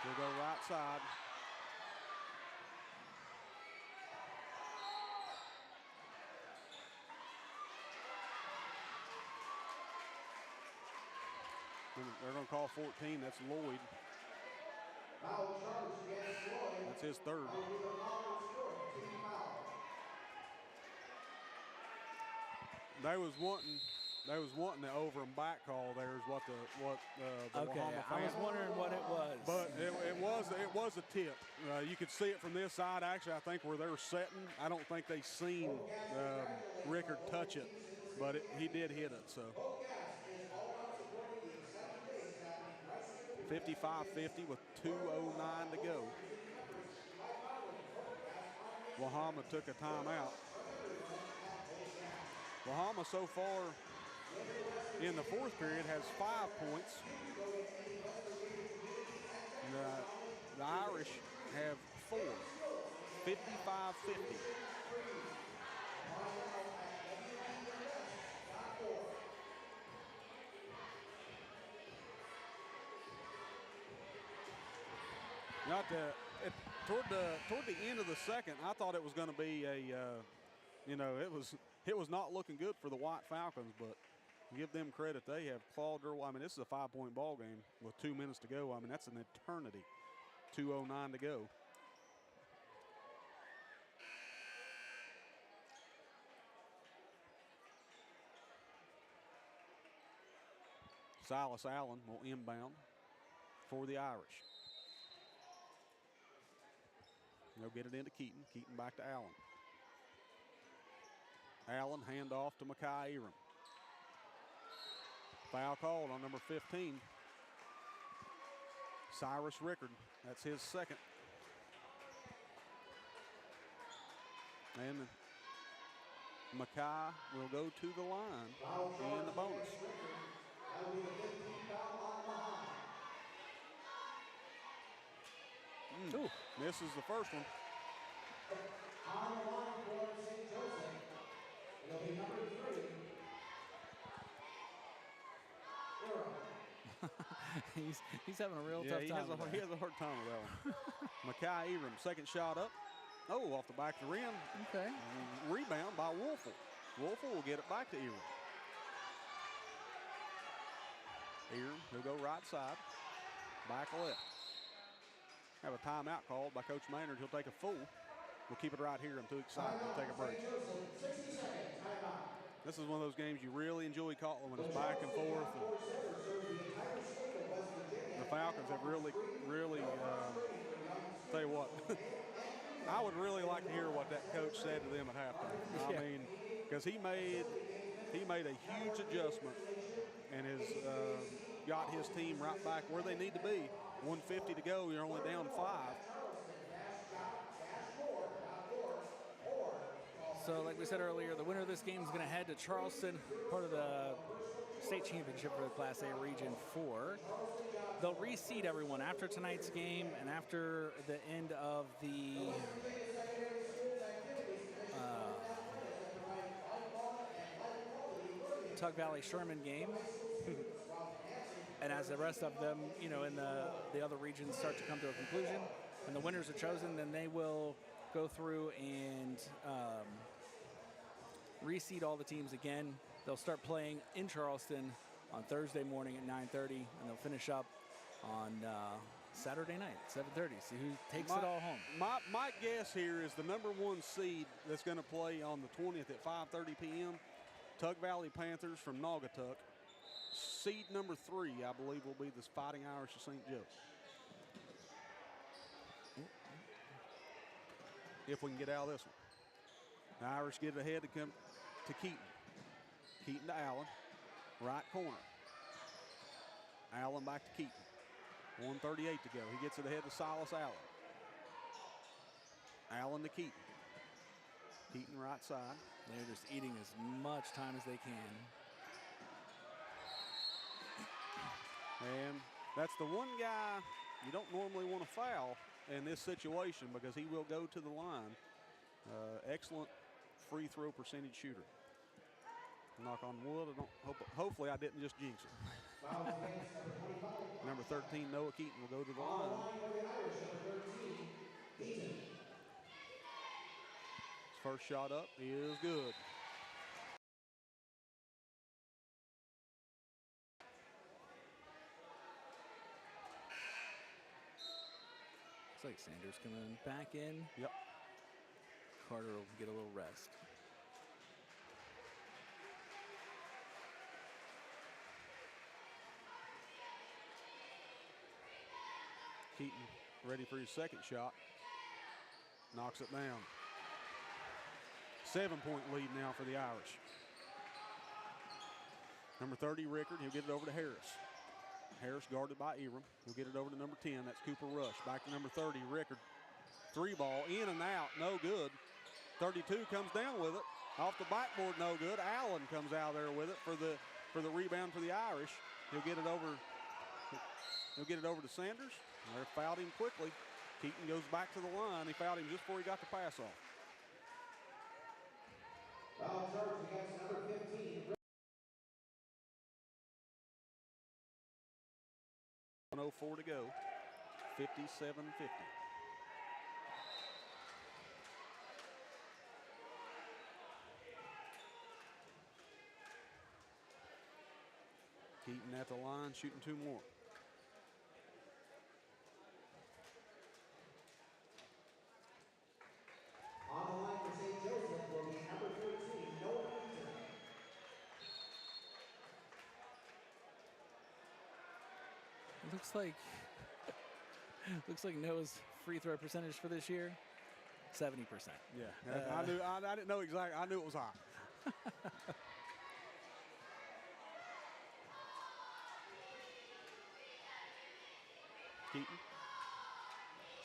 He'll go right side. They're going to call 14. That's Lloyd. That's his 3rd. They was wanting the over and back call. There is what the okay, Wahama I was wondering what it was. But it was a tip. You could see it from this side. Actually, I think where they're setting, I don't think they seen Rickard touch it, but he did hit it. So 55-50 with 2:09 to go. Wahama took a timeout. Wahama so far in the 4th period has 5 points. The Irish have 4. 55-50. Toward the end of the second, I thought it was going to be a, it was not looking good for the White Falcons, but give them credit. They have clawed their way. I mean, this is a 5-point ball game with 2 minutes to go. I mean, that's an eternity. 2:09 to go. Silas Allen will inbound for the Irish. They'll get it into Keaton. Keaton back to Allen. Allen handoff to Makai Eram. Foul called on number 15. Cyrus Rickard. That's his second. And Makai will go to the line in the bonus. Misses the first one. On the line for St. Joseph, it'll be number 3. he's having a real tough time. He has a hard time with that one. Makai Eram, second shot up. Oh, off the back of the rim. Okay. Rebound by Wolfel. Wolfel will get it back to Eram. Eram, he'll go right side. Back left. Have a timeout called by Coach Maynard. He'll take a full. We'll keep it right here. I'm too excited to take a break. This is one of those games you really enjoy calling when it's back and forth. And the Falcons have really, tell you what, I would really like to hear what that coach said to them at halftime. I mean, because he made a huge adjustment and has got his team right back where they need to be. 150 to go, you're only down 5. So like we said earlier, the winner of this game is going to head to Charleston, part of the state championship for the Class A Region 4. They'll reseed everyone after tonight's game and after the end of the Tug Valley Sherman game. And as the rest of them, in the other regions start to come to a conclusion, and the winners are chosen, then they will go through and reseed all the teams again. They'll start playing in Charleston on Thursday morning at 9:30, and they'll finish up on Saturday night, 7:30. See who takes it all home. My guess here is the number 1 seed that's going to play on the 20th at 5:30 p.m. Tug Valley Panthers from Naugatuck. Seed number 3, I believe, will be the Fighting Irish of St. Joe. If we can get out of this one. The Irish get it ahead to come to Keaton. Keaton to Allen. Right corner. Allen back to Keaton. 1:38 to go. He gets it ahead to Silas Allen. Allen to Keaton. Keaton right side. They're just eating as much time as they can. And that's the one guy you don't normally want to foul in this situation because he will go to the line. Excellent free throw percentage shooter. Knock on wood. Hopefully I didn't just jinx it. Number 13, Noah Keaton, will go to the line. His first shot up is good. Looks like Sanders coming back in. Yep. Carter will get a little rest. Keaton ready for his second shot. Knocks it down. 7-point lead now for the Irish. Number 30, Rickard. He'll get it over to Harris. Harris guarded by Eram. He'll get it over to number 10. That's Cooper Rush. Back to number 30, Rickard. 3-ball, in and out, no good. 32 comes down with it. Off the backboard, no good. Allen comes out there with it for the rebound for the Irish. He'll get it over to Sanders. They're fouled him quickly. Keaton goes back to the line. He fouled him just before he got the pass off. Foul charge against number 15. 1:04 to go. 57-50. Keaton at the line, shooting 2 more. On the line for St. Joseph will be number 14, Noah Peter. Looks like Noah's free throw percentage for this year, 70%. Yeah, I didn't know exactly. I knew it was high. Keaton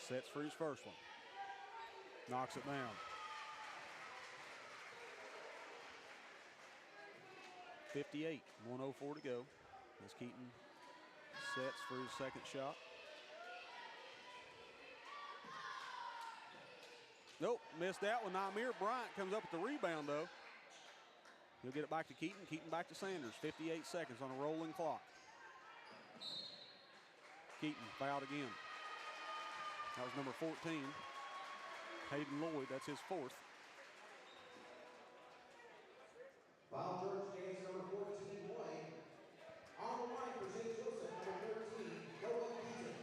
sets for his first one. Knocks it down. 58, 1:04 to go. As Keaton sets for his second shot. Nope, missed that one. Namir Bryant comes up with the rebound, though. He'll get it back to Keaton. Keaton back to Sanders. 58 seconds on a rolling clock. Keaton fouled again. That was number 14. Hayden Lloyd, that's his 4th. Foul charge against number 14, Boyd. On the line for St. Joseph, number 13, Noah Peter.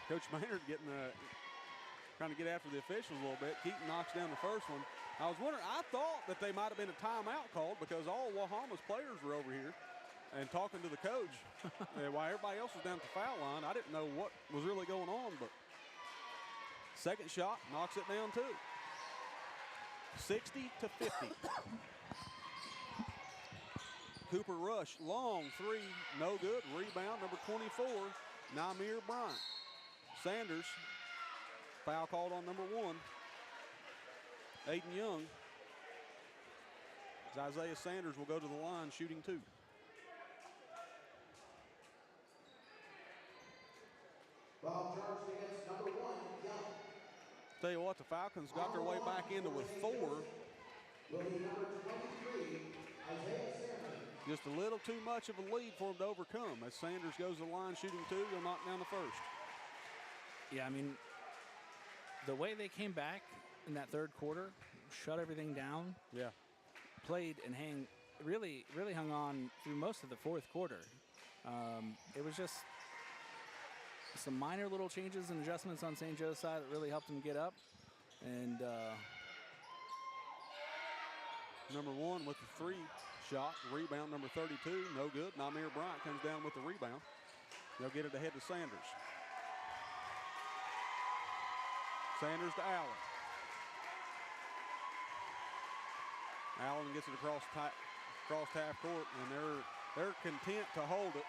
Coach Maynard trying to get after the officials a little bit. Keaton knocks down the first one. I was wondering, I thought that they might have been a timeout called because all Wahama's players were over here and talking to the coach while everybody else was down at the foul line. I didn't know what was really going on, but second shot knocks it down too. 60-50. Cooper Rush, long 3, no good. Rebound, number 24, Namir Bryant. Sanders, foul called on number 1. Aiden Young. As Isaiah Sanders will go to the line shooting 2. Foul charged against number 1, Young. Tell you what, the Falcons got their way back into with 4. Will be number 23, Isaiah Sanders. Just a little too much of a lead for him to overcome. As Sanders goes to the line shooting 2, he'll knock down the first. Yeah, I mean, the way they came back in that third quarter, shut everything down. Yeah. Played and really hung on through most of the fourth quarter. It was just some minor little changes and adjustments on St. Joe's side that really helped them get up. And number 1 with the 3 shot, rebound number 32, no good. Namir Bryant comes down with the rebound. They'll get it ahead to Sanders. Sanders to Allen. Allen gets it across half court, and they're content to hold it.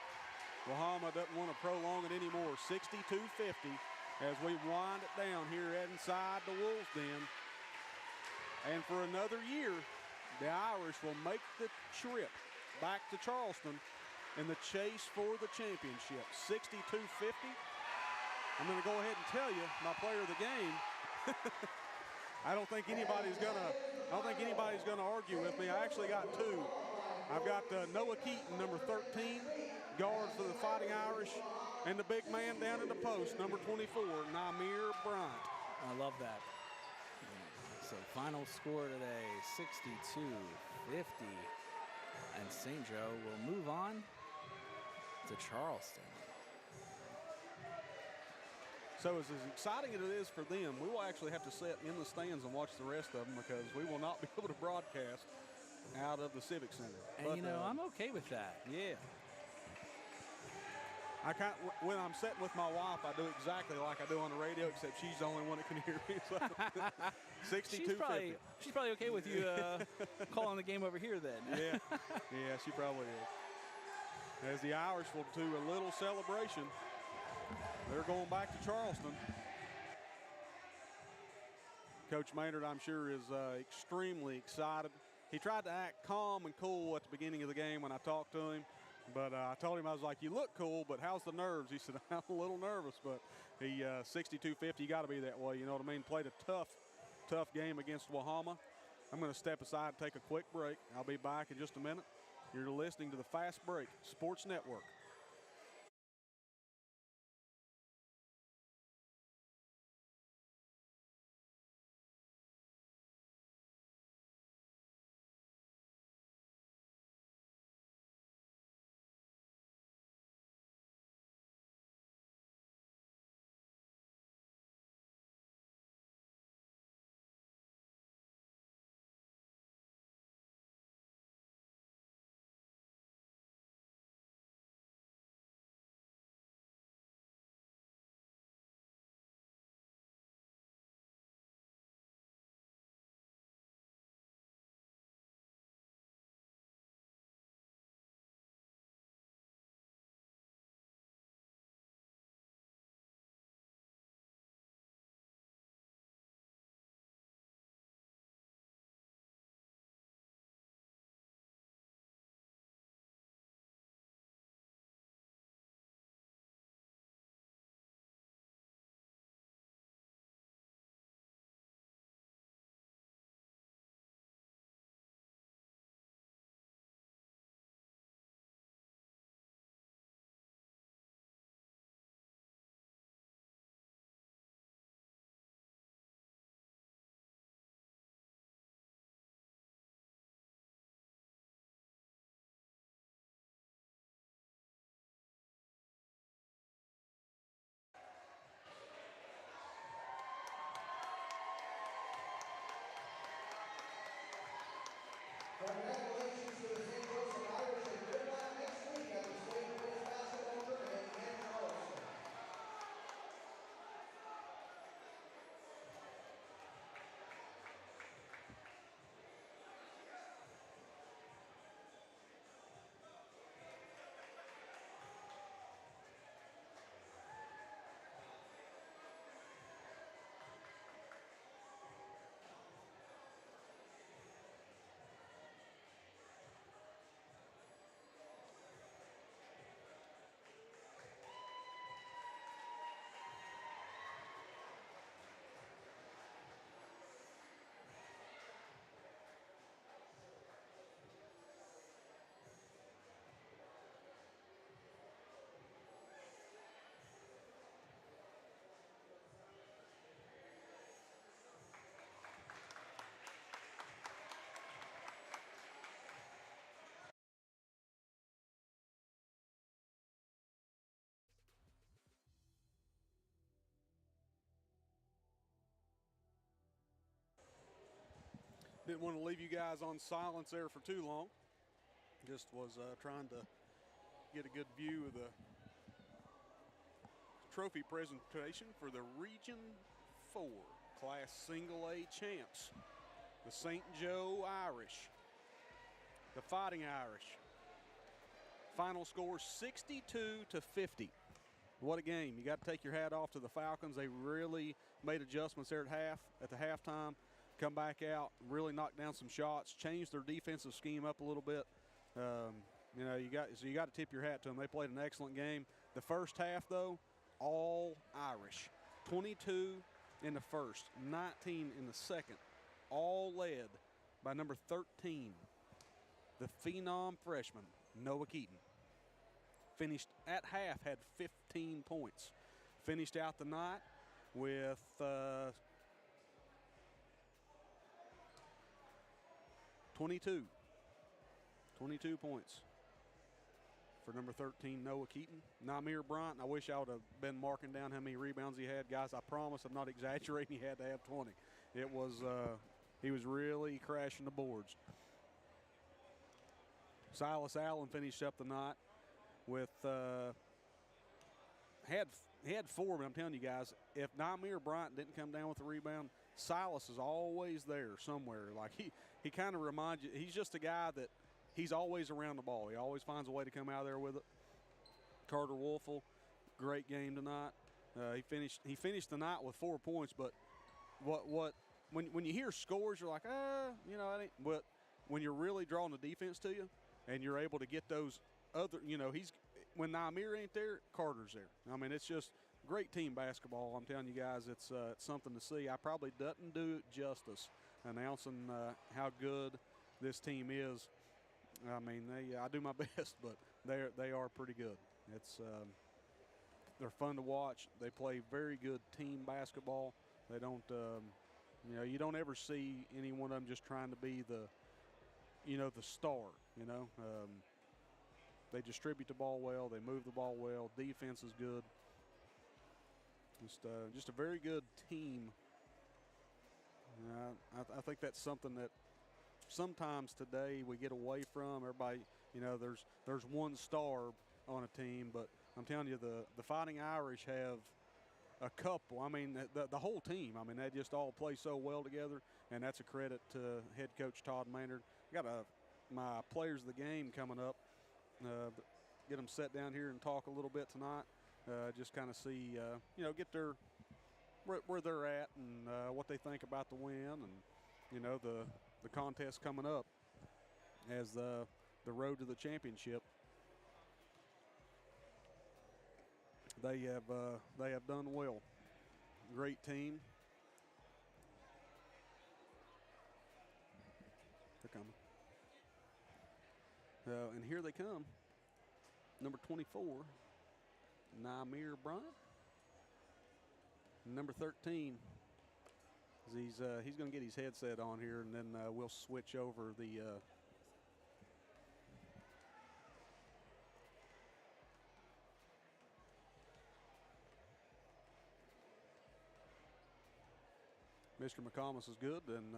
Wahama doesn't want to prolong it anymore. 62-50 as we wind it down here inside the Wolves' Den. And for another year, the Irish will make the trip back to Charleston in the chase for the championship. 62-50. I'm going to go ahead and tell you my player of the game. I don't think anybody's gonna argue with me. I actually got 2. I've got Noah Keaton, number 13, guard for the Fighting Irish, and the big man down in the post, number 24, Namir Bryant. I love that. So final score today, 62-50. And St. Joe will move on to Charleston. So as exciting as it is for them, we will actually have to sit in the stands and watch the rest of them because we will not be able to broadcast out of the Civic Center. And, but, I'm okay with that. Yeah. when I'm sitting with my wife, I do exactly like I do on the radio, except she's the only one that can hear me. So 62-50. She's probably okay with you calling the game over here then. Yeah, she probably is. As the Irish will do a little celebration, they're going back to Charleston. Coach Maynard, I'm sure, is extremely excited. He tried to act calm and cool at the beginning of the game when I talked to him. But I told him, I was like, you look cool, but how's the nerves? He said, I'm a little nervous, but he 62-50, you got to be that way, you know what I mean? Played a tough game against Wahama. I'm going to step aside and take a quick break. I'll be back in just a minute. You're listening to the Fast Break Sports Network. Congratulations to the St. Joseph Irish and good luck next week at the state women's basketball tournament in Charleston. Didn't want to leave you guys on silence there for too long. Just was trying to get a good view of the trophy presentation for the Region 4 Class Single A champs, the St. Joe Irish, the Fighting Irish. Final score 62-50. What a game. You got to take your hat off to the Falcons. They really made adjustments there at the halftime. Come back out, really knock down some shots, change their defensive scheme up a little bit. You got to tip your hat to them. They played an excellent game. The first half, though, all Irish. 22 in the first, 19 in the second, all led by number 13, the phenom freshman, Noah Keaton. Finished at half, had 15 points. Finished out the night with 22 points for number 13, Noah Keaton. Namir Bryant, I wish I would have been marking down how many rebounds he had. Guys, I promise I'm not exaggerating. He had to have 20. It was, he was really crashing the boards. Silas Allen finished up the night with had 4, but I'm telling you guys, if Namir Bryant didn't come down with the rebound, Silas is always there somewhere. Like he kind of reminds you, he's just a guy that he's always around the ball. He always finds a way to come out there with it. Carter Wolfel, great game tonight. He finished the night with 4 points, but when you hear scores, you're like, you know, I ain't. But when you're really drawing the defense to you, and you're able to get those other, you know, when Namir ain't there, Carter's there. I mean, it's just great team basketball. I'm telling you guys, it's something to see. I probably doesn't do it justice announcing how good this team is. I mean, I do my best, but they are pretty good. It's they're fun to watch. They play very good team basketball. They don't, you know, you don't ever see any one of them just trying to be the star. You know, they distribute the ball well. They move the ball well. Defense is good. Just a very good team. I think that's something that sometimes today we get away from. Everybody, you know, there's one star on a team, but I'm telling you, the Fighting Irish have a couple. I mean, the whole team. I mean, they just all play so well together, and that's a credit to head coach Todd Maynard. I got my players of the game coming up. Get them set down here and talk a little bit tonight. Just kind of see, you know, get their where they're at and what they think about the win, and you know the contest coming up as the road to the championship. They have done well. Great team. They're coming. And here they come. Number 24, Namir Bryant. Number 13, he's going to get his headset on here, and then we'll switch over the Mr. McComas is good, and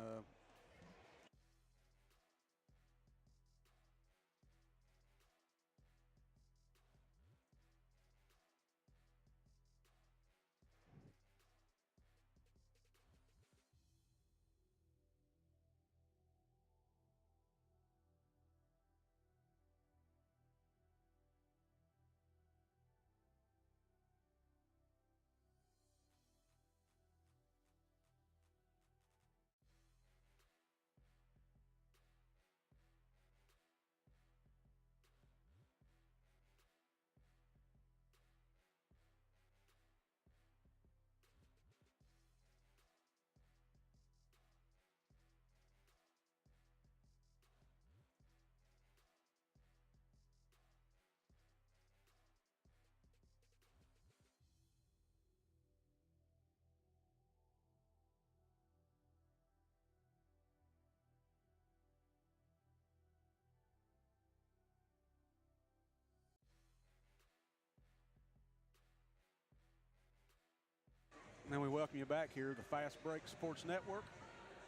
then we welcome you back here to the Fast Break Sports Network.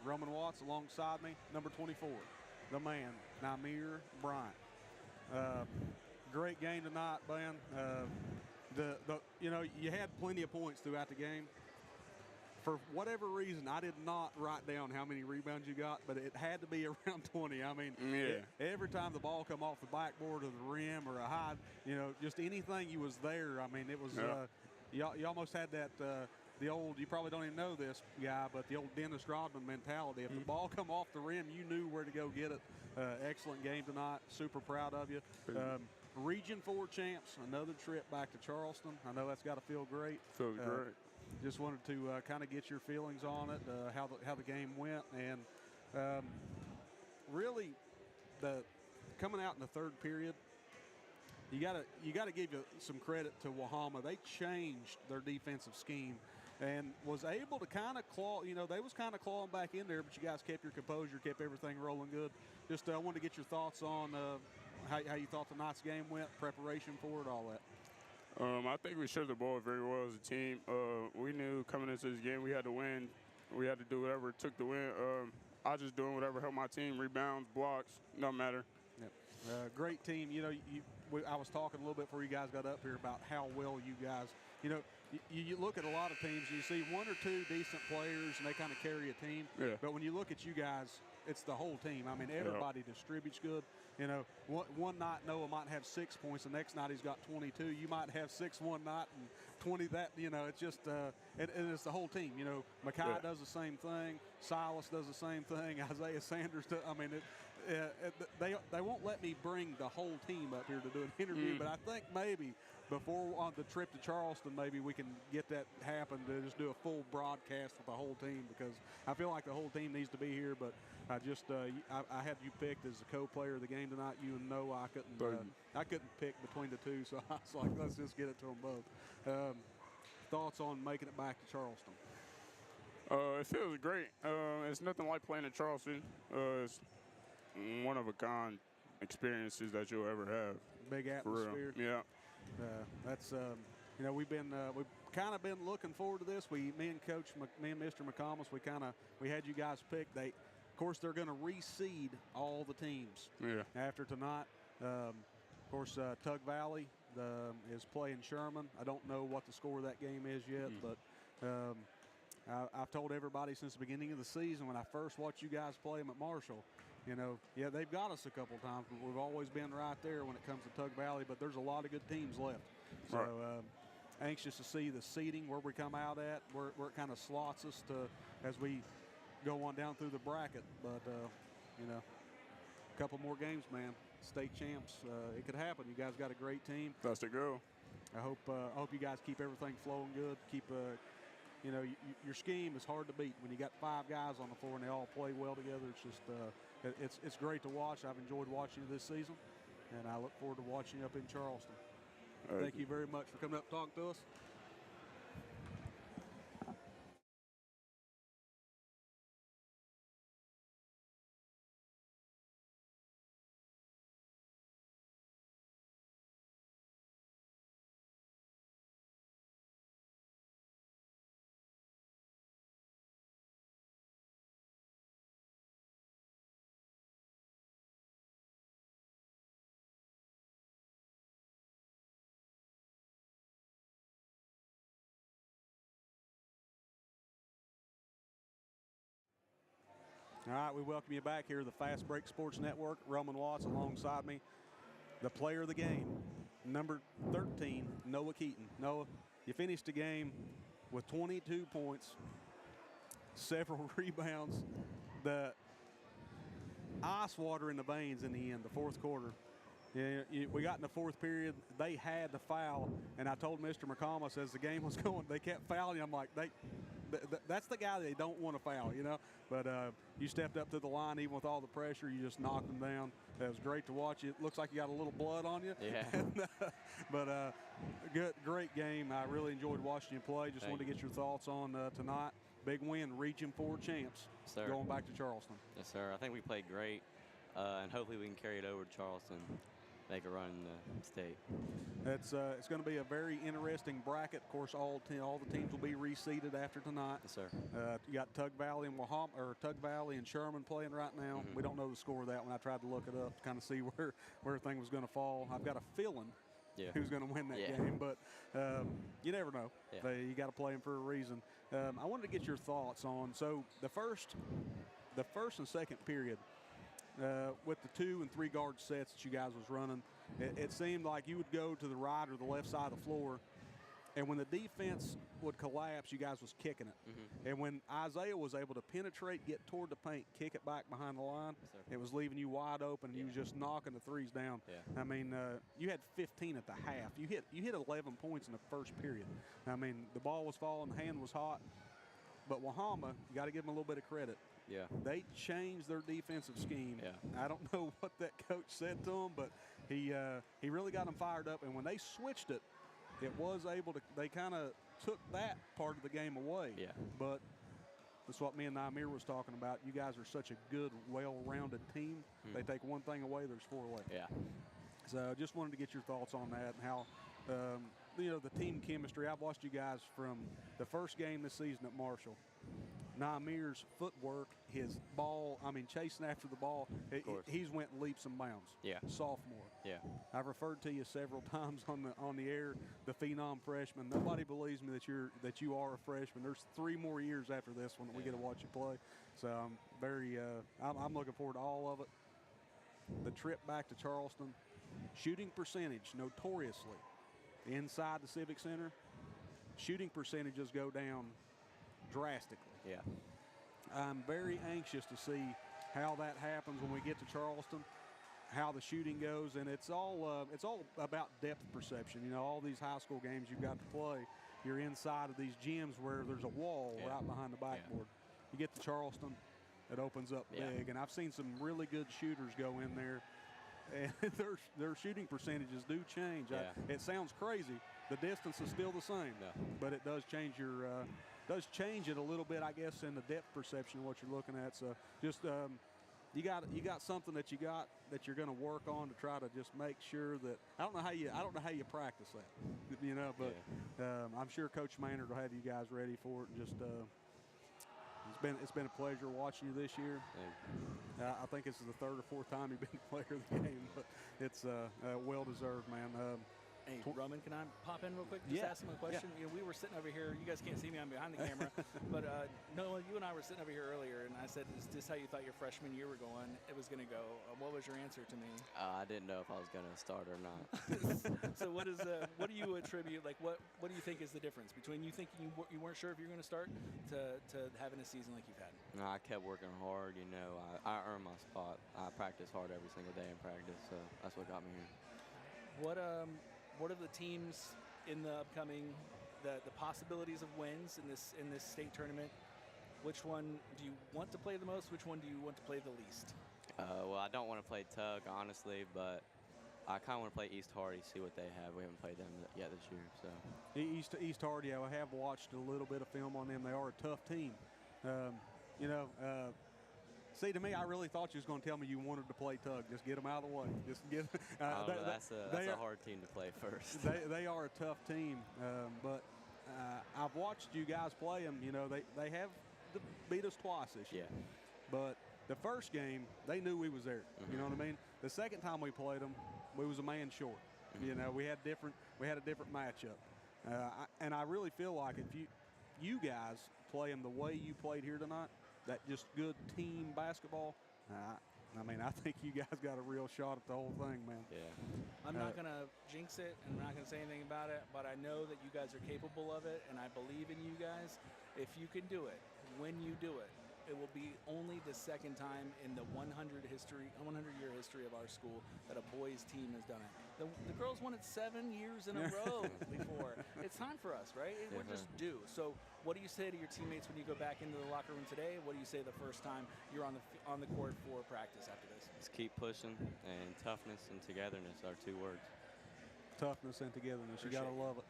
Roman Watts alongside me, number 24, the man, Namir Bryant. Great game tonight, Ben. You know, you had plenty of points throughout the game. For whatever reason, I did not write down how many rebounds you got, but it had to be around 20. I mean, every time the ball come off the backboard or the rim or a high, you know, just anything you was there. I mean, it was you almost had that the old, you probably don't even know this guy, but the old Dennis Rodman mentality. If the ball come off the rim, you knew where to go get it. Excellent game tonight. Super proud of you. Region 4 champs, another trip back to Charleston. I know that's got to feel great. Feels great. Just wanted to kind of get your feelings on it, how the game went, and really coming out in the third period. You gotta give you some credit to Wahama. They changed their defensive scheme and was able to kind of claw. You know, they was kind of clawing back in there, but you guys kept your composure, kept everything rolling good. Just wanted to get your thoughts on how you thought tonight's game went, preparation for it, all that. I think we shared the ball very well as a team. We knew coming into this game we had to win. We had to do whatever it took to win. I was just doing whatever helped my team, rebounds, blocks, no matter. Yep. Great team. You know, I was talking a little bit before you guys got up here about how well you guys, you look at a lot of teams, you see one or two decent players, and they kind of carry a team. Yeah. But when you look at you guys, it's the whole team. I mean, everybody distributes good. One night Noah might have 6 points. The next night he's got 22. You might have 6 one night and 20 that. It's just and it's the whole team. Makai does the same thing. Silas does the same thing. Isaiah Sanders does. I mean, they won't let me bring the whole team up here to do an interview, but I think maybe before on the trip to Charleston, maybe we can get that happen to just do a full broadcast with the whole team, because I feel like the whole team needs to be here. But I had you picked as the co-player of the game tonight. You and Noah, I couldn't pick between the two, so I was like, let's just get it to them both. Thoughts on making it back to Charleston? It feels great. It's nothing like playing in Charleston. It's one of a kind experiences that you'll ever have. Big atmosphere. Yeah. That's we've kind of been looking forward to this. Me and Mr. McComas, we had you guys pick. Of course, they're going to reseed all the teams. Yeah. After tonight. Of course, Tug Valley is playing Sherman. I don't know what the score of that game is yet, but I've told everybody since the beginning of the season when I first watched you guys play them at Marshall, they've got us a couple times, but we've always been right there when it comes to Tug Valley. But there's a lot of good teams left. So anxious to see the seeding, where we come out at, where it kind of slots us to as we go on down through the bracket. But, a couple more games, man. State champs. It could happen. You guys got a great team. That's the goal. I hope you guys keep everything flowing good. Keep your scheme is hard to beat when you got 5 guys on the floor and they all play well together. It's just it's great to watch. I've enjoyed watching you this season, and I look forward to watching you up in Charleston. Thank you very much for coming up to talk to us. All right, we welcome you back here to the Fast Break Sports Network. Roman Watts alongside me, the player of the game, number 13, Noah Keaton. Noah, you finished the game with 22 points, several rebounds, the ice water in the veins in the end, the fourth quarter. We got in the fourth period. They had the foul, and I told Mr. McComas as the game was going, they kept fouling. I'm like, that's the guy they don't want to foul, But you stepped up to the line even with all the pressure. You just knocked them down. It was great to watch. It looks like you got a little blood on you. Yeah. But great game. I really enjoyed watching you play. Just wanted to get your thoughts on tonight. Big win, Region 4 champs. Yes, sir. Going back to Charleston. Yes, sir. I think we played great, and hopefully we can carry it over to Charleston. Make a run in the state. It's going to be a very interesting bracket. Of course, all the teams will be reseeded after tonight. Yes, sir. You got Tug Valley and Sherman playing right now. We don't know the score of that one. I tried to look it up to kind of see where everything was going to fall. I've got a feeling who's going to win that game, but you never know. Yeah. You got to play them for a reason. I wanted to get your thoughts on the first and second period. With the 2 and 3 guard sets that you guys was running, it seemed like you would go to the right or the left side of the floor, and when the defense would collapse, you guys was kicking it. And when Isaiah was able to penetrate, get toward the paint, kick it back behind the line, it was leaving you wide open, and you was just knocking the threes down. I mean, you had 15 at the half. You hit 11 points in the first period. I mean, the ball was falling, the hand was hot, but Wahama, you got to give them a little bit of credit. Yeah. They changed their defensive scheme. Yeah. I don't know what that coach said to them, but he really got them fired up. And when they switched it, it was able to – they kind of took that part of the game away. Yeah. But that's what me and Naimir was talking about. You guys are such a good, well-rounded team. They take one thing away, there's 4 away. Yeah. So just wanted to get your thoughts on that and how the team chemistry. I've watched you guys from the first game this season at Marshall. Naimir's footwork, his ball, chasing after the ball, he's went leaps and bounds. Yeah. Sophomore. Yeah. I've referred to you several times on the air, the phenom freshman. Nobody believes me that you are a freshman. There's 3 more years after this one that we get to watch you play. So I'm I'm looking forward to all of it. The trip back to Charleston, shooting percentage notoriously inside the Civic Center, shooting percentages go down drastically. Yeah. I'm very anxious to see how that happens when we get to Charleston, how the shooting goes, and it's all about depth perception. You know, all these high school games you've got to play, you're inside of these gyms where there's a wall right behind the backboard. You get to Charleston, it opens up big, and I've seen some really good shooters go in there, and their shooting percentages do change. Yeah. It sounds crazy. The distance is still the same, but it does change it a little bit, I guess, in the depth perception of what you're looking at. So just you got something that you're going to work on to try to just make sure that I don't know how you practice that, you know, but I'm sure Coach Maynard will have you guys ready for it. And just it's been a pleasure watching you this year. I think this is the 3rd or 4th time you've been player of the game, but it's well deserved, man. Hey, Roman, can I pop in real quick? Just ask him a question. You know, we were sitting over here. You guys can't see me. I'm behind the camera. But Noah, you and I were sitting over here earlier, and I said, "Is this how you thought your freshman year was going to go?" What was your answer to me? I didn't know if I was going to start or not. So what do you attribute? Like, what do you think is the difference between you thinking you weren't sure if you were going to start to having a season like you've had? No, I kept working hard. You know, I earned my spot. I practiced hard every single day in practice, so that's what got me here. What are the teams in the upcoming, the possibilities of wins in this state tournament? Which one do you want to play the most? Which one do you want to play the least? Well, I don't want to play Tug, honestly, but I kind of want to play East Hardy, see what they have. We haven't played them yet this year. So East Hardy, I have watched a little bit of film on them. They are a tough team. See, to me, I really thought you was going to tell me you wanted to play Tug. Just get them out of the way. Just get. That's a hard team to play first. They are a tough team, but I've watched you guys play them. You know, they have beat us twice this year. Yeah. But the first game, they knew we was there. Mm-hmm. You know what I mean? The second time we played them, we was a man short. Mm-hmm. You know, we had a different matchup, and I really feel like if you guys play them the way you played here tonight, that just good team basketball, I think you guys got a real shot at the whole thing, man. Yeah. I'm not going to jinx it, and I'm not going to say anything about it, but I know that you guys are capable of it, and I believe in you guys. If you can do it, when you do it, it will be only the second time in the 100-year history of our school that a boys team has done it. The girls won it 7 years in a row before. It's time for us, right? We're just due. So what do you say to your teammates when you go back into the locker room today? What do you say the first time you're on the court for practice after this? Just keep pushing, and toughness and togetherness are 2 words. Toughness and togetherness. You got to love it.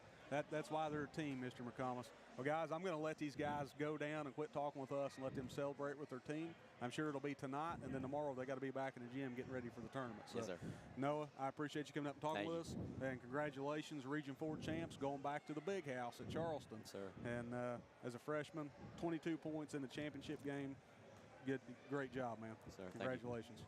That's why they're a team, Mr. McComas. Well, guys, I'm going to let these guys go down and quit talking with us and let them celebrate with their team. I'm sure it'll be tonight, and then tomorrow they got to be back in the gym getting ready for the tournament. So, yes, sir. Noah, I appreciate you coming up and talking with us. And congratulations, Region 4 champs, going back to the big house at Charleston. Yes, sir. And as a freshman, 22 points in the championship game. Great job, man. Yes, sir. Congratulations.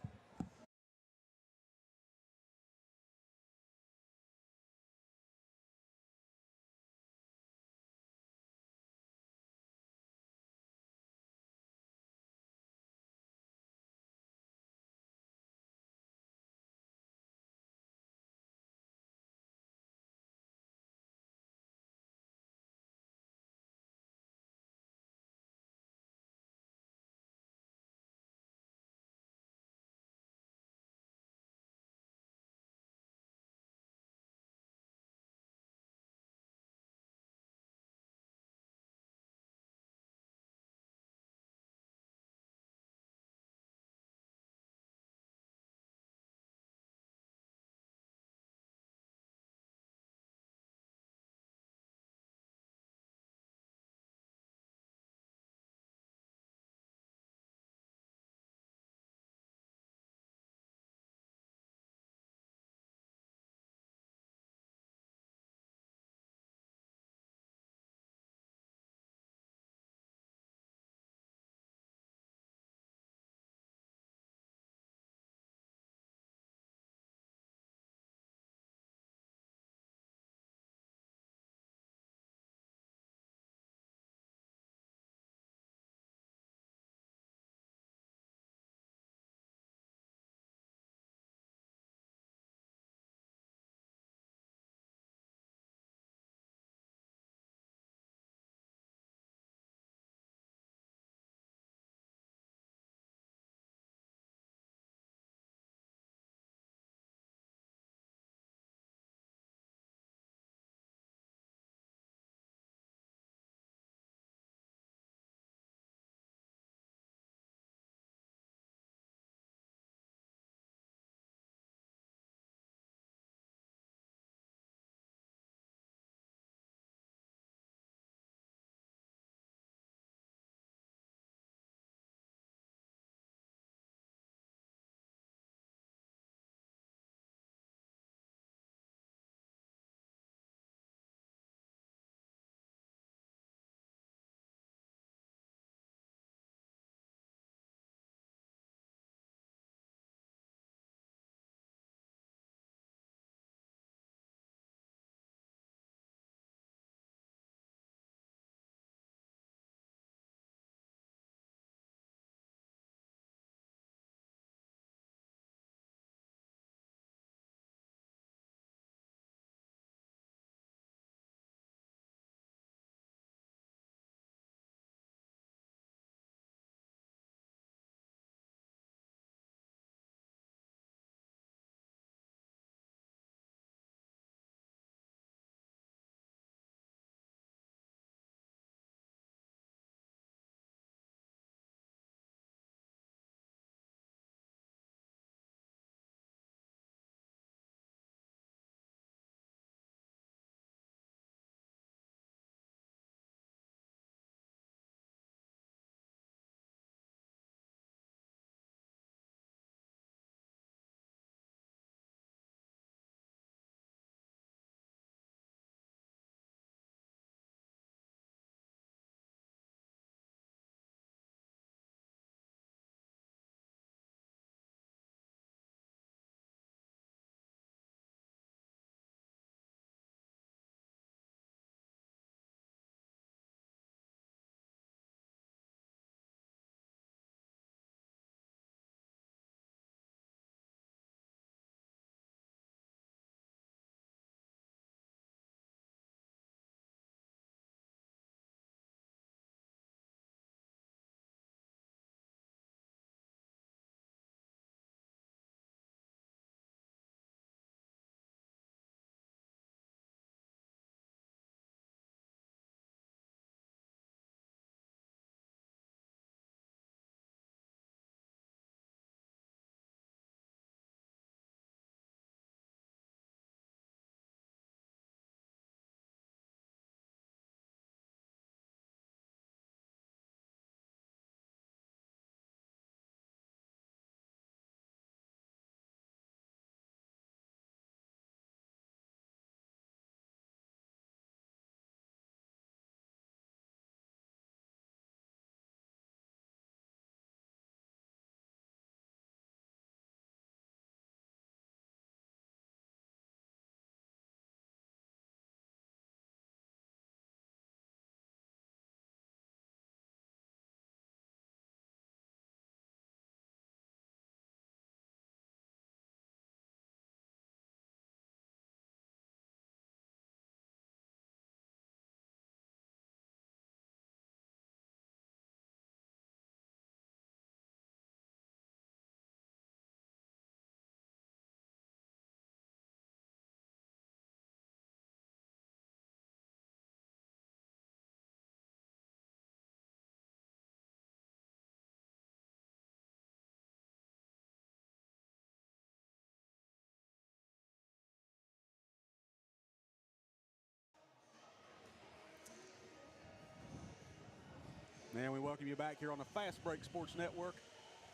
we welcome you back here on the Fast Break Sports Network.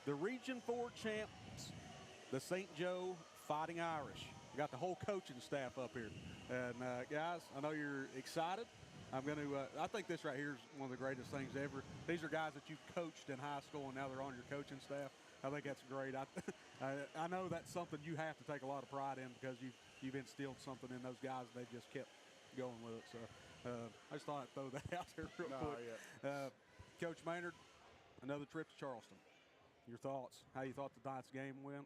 The Region 4 champs, the St. Joe Fighting Irish. We got the whole coaching staff up here. And, guys, I know you're excited. I'm going to I think this right here is one of the greatest things ever. These are guys that you've coached in high school, and now they're on your coaching staff. I think that's great. I know that's something you have to take a lot of pride in because you've instilled something in those guys, and they've just kept going with it. So I just thought I'd throw that out there real quick. Yeah. Coach Maynard, another trip to Charleston. Your thoughts, how you thought the night's game went?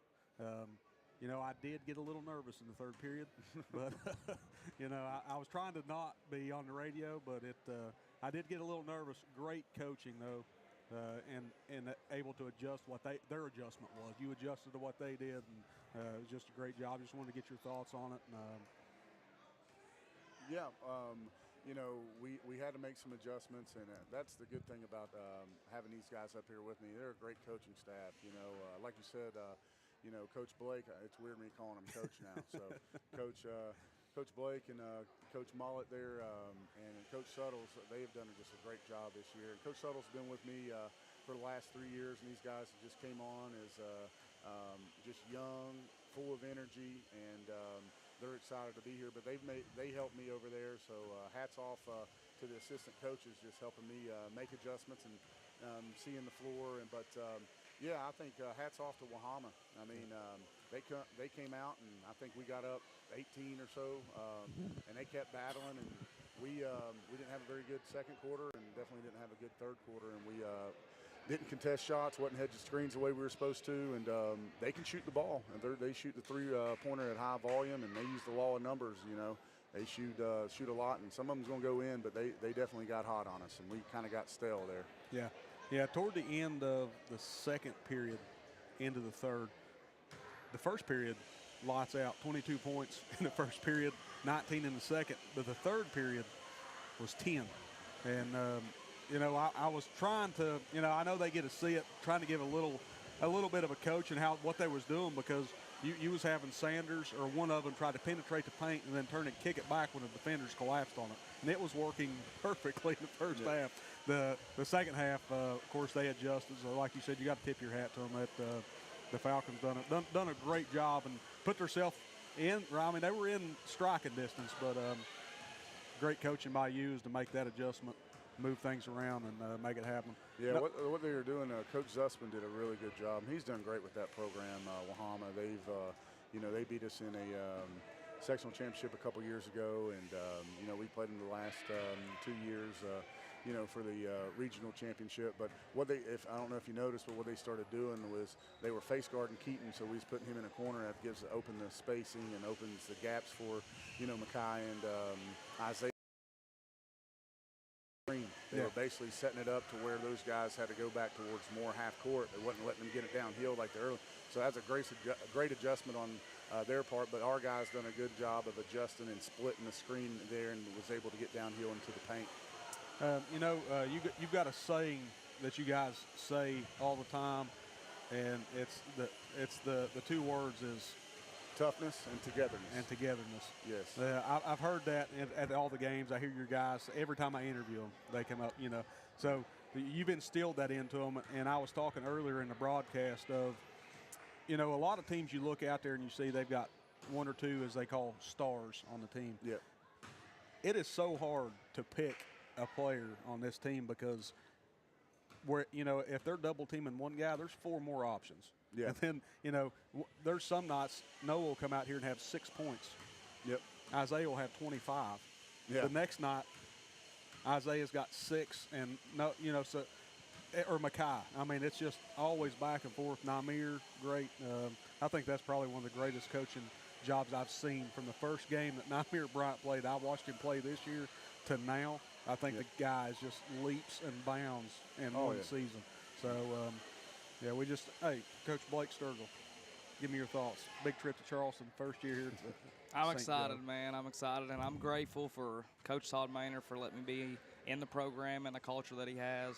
You know, I did get a little nervous in the third period, but, you know, I was trying to not be on the radio, but I did get a little nervous. Great coaching, though, and able to adjust what their adjustment was. You adjusted to what they did, and it was just a great job. Just wanted to get your thoughts on it. You know, we had to make some adjustments, and that's the good thing about having these guys up here with me. They're a great coaching staff. You know, like you said, you know, Coach Blake, it's weird me calling him Coach now. So Coach Blake and Coach Mollett there and Coach Suttles, they have done just a great job this year. And Coach Suttles has been with me for the last 3 years, and these guys that just came on as just young, full of energy, and they're excited to be here. But they helped me over there, so hats off to the assistant coaches just helping me make adjustments and seeing the floor. Yeah, I think hats off to Wahama. I mean, they came out, and I think we got up 18 or so, and they kept battling. And we didn't have a very good second quarter, and definitely didn't have a good third quarter. And we didn't contest shots, wasn't hedging screens the way we were supposed to. And they can shoot the ball, and they shoot the three-pointer at high volume, and they use the law of numbers. You know, they shoot a lot, and some of them's going to go in, but they definitely got hot on us, and we kind of got stale there. Yeah. Yeah, toward the end of the second period, into the third, the first period, lights out, 22 points in the first period, 19 in the second, but the third period was 10. And, you know, I was trying to, you know, I know they get to see it, trying to give a little bit of a coach and what they was doing, because you was having Sanders or one of them try to penetrate the paint and then turn and kick it back when the defenders collapsed on it. And it was working perfectly in the first half. The second half, of course, they adjusted. So like you said, you got to tip your hat to them. The Falcons done a great job and put themselves in. I mean, they were in striking distance, but great coaching by you to make that adjustment, move things around, and make it happen. Yeah, what they were doing, Coach Zussman did a really good job. He's done great with that program, Wahama. They've, you know, they beat us in a sectional championship a couple years ago, and you know, we played them the last 2 years, you know, for the regional championship. But I don't know if you noticed, but what they started doing was they were face guarding Keaton, so we was putting him in a corner. That open the spacing and opens the gaps for, you know, Mackay and Isaiah. They were basically setting it up to where those guys had to go back towards more half court. They wasn't letting them get it downhill like the early. So that's a great adjustment on their part. But our guys done a good job of adjusting and splitting the screen there, and was able to get downhill into the paint. You know, you've got a saying that you guys say all the time, and it's the two words is toughness and togetherness. Yes. I've heard that at all the games. I hear your guys every time I interview them. They come up, you know. So you've instilled that into them. And I was talking earlier in the broadcast of, you know, a lot of teams you look out there and you see they've got one or two, as they call, stars on the team. Yeah. It is so hard to pick a player on this team because you know, if they're double teaming one guy, there's four more options. Yeah. And then, you know, there's some nights Noah will come out here and have 6 points. Yep. Isaiah will have 25. Yeah. The next night, Isaiah's got 6, and no, you know, so or Mackay. I mean, it's just always back and forth. Namir, great. I think that's probably one of the greatest coaching jobs I've seen from the first game that Namir Bryant played. I watched him play this year to now. I think the guy just leaps and bounds in one season. So, yeah, hey, Coach Blake Sturgill, give me your thoughts. Big trip to Charleston, first year here. I'm excited, man. I'm excited, and I'm grateful for Coach Todd Maynard for letting me be in the program and the culture that he has.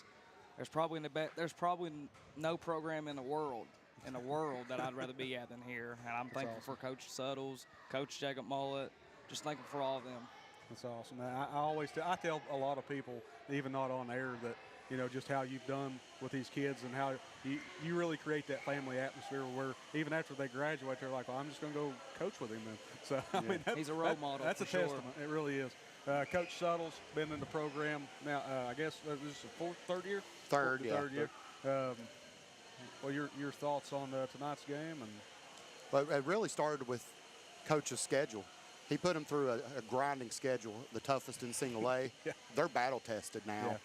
There's probably no program in the world that I'd rather be at than here, and I'm thankful for Coach Suttles, Coach Jacob Mollett, just thankful for all of them. That's awesome. I tell a lot of people, even not on air, that, just how you've done with these kids and how you really create that family atmosphere where even after they graduate, they're like, well, I'm just going to go coach with him then. So, I mean, he's a role model. That's a for sure. testament. It really is. Coach Suttle's been in the program now, I guess this is the third year? Third year. Well, your thoughts on tonight's game? But it really started with Coach's schedule. He put them through a grinding schedule, the toughest in single A. Yeah. They're battle tested now. Yeah.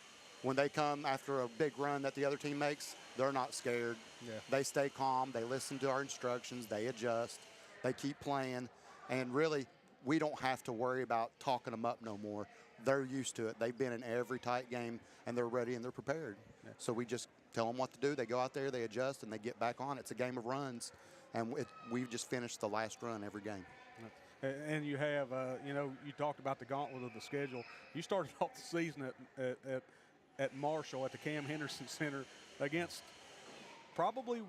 When they come after a big run that the other team makes, they're not scared. Yeah. They stay calm. They listen to our instructions. They adjust. They keep playing. And really, we don't have to worry about talking them up no more. They're used to it. They've been in every tight game, and they're ready and they're prepared. Yeah. So we just tell them what to do. They go out there, they adjust, and they get back on. It's a game of runs, and we've just finished the last run every game. And you have, you talked about the gauntlet of the schedule. You started off the season at Marshall at the Cam Henderson Center against probably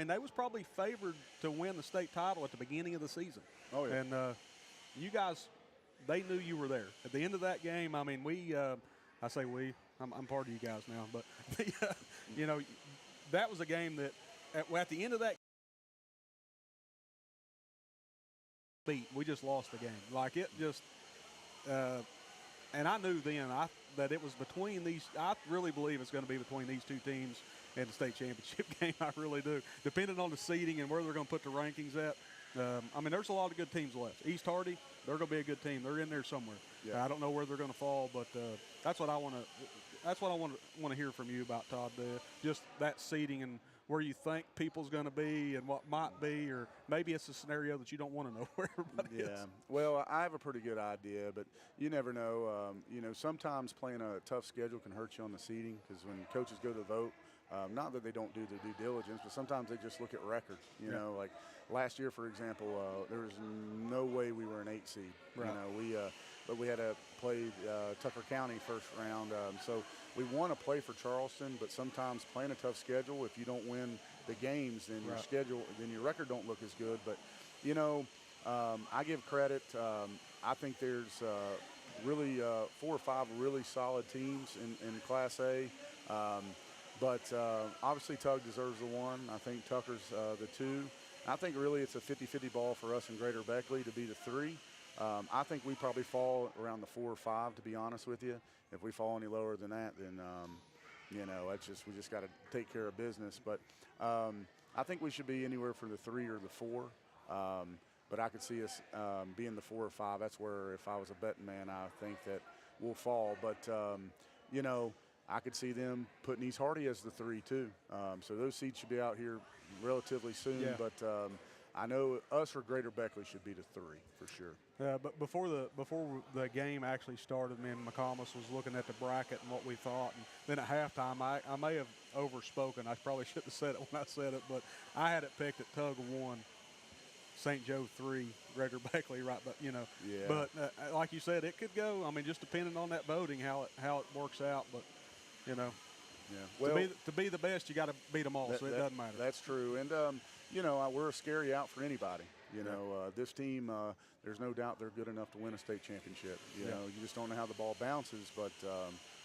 they was probably favored to win the state title at the beginning of the season. Oh, yeah. And you guys, they knew you were there. At the end of that game, I mean, I say we, I'm part of you guys now, but, that was a game that at the end of that we just lost the game. Like it just, and I knew then that it was between these. I really believe it's going to be between these two teams in the state championship game. I really do. Depending on the seeding and where they're going to put the rankings at. There's a lot of good teams left. East Hardy, they're going to be a good team. They're in there somewhere. Yeah. I don't know where they're going to fall, but that's what I want to. That's what I want to hear from you about, Todd. Just that seeding and where you think people's going to be and what might be, or maybe it's a scenario that you don't want to know where everybody is. Yeah, well, I have a pretty good idea, but you never know. Sometimes playing a tough schedule can hurt you on the seeding because when coaches go to vote, not that they don't do their due diligence, but sometimes they just look at record. Like last year, for example, there was no way we were an 8 seed. Right. But we had to play Tucker County first round. So we want to play for Charleston, but sometimes playing a tough schedule, if you don't win the games, then your record don't look as good. But, I give credit. I think there's really 4 or 5 really solid teams in Class A. But obviously Tug deserves the 1. I think Tucker's the 2. I think really it's a 50-50 ball for us in Greater Beckley to be the 3. I think we probably fall around the 4 or 5, to be honest with you. If we fall any lower than that, then, we just got to take care of business. But I think we should be anywhere for the 3 or the 4. But I could see us being the 4 or 5. That's where, if I was a betting man, I think that we'll fall. But, I could see them putting East Hardy as the 3 too. So those seats should be out here relatively soon. Yeah. But I know us or Greater Beckley should be the 3 for sure. But before the game actually started, me and McComas was looking at the bracket and what we thought. And then at halftime, I may have overspoken. I probably shouldn't have said it when I said it, but I had it picked at Tug 1, St. Joe 3, Greater Beckley, right? But Yeah. But like you said, it could go. Just depending on that voting, how it works out. But Yeah. Well, to be the best, you got to beat them all. So it doesn't matter. That's true. And we're a scary out for anybody. This team, there's no doubt they're good enough to win a state championship. You just don't know how the ball bounces, but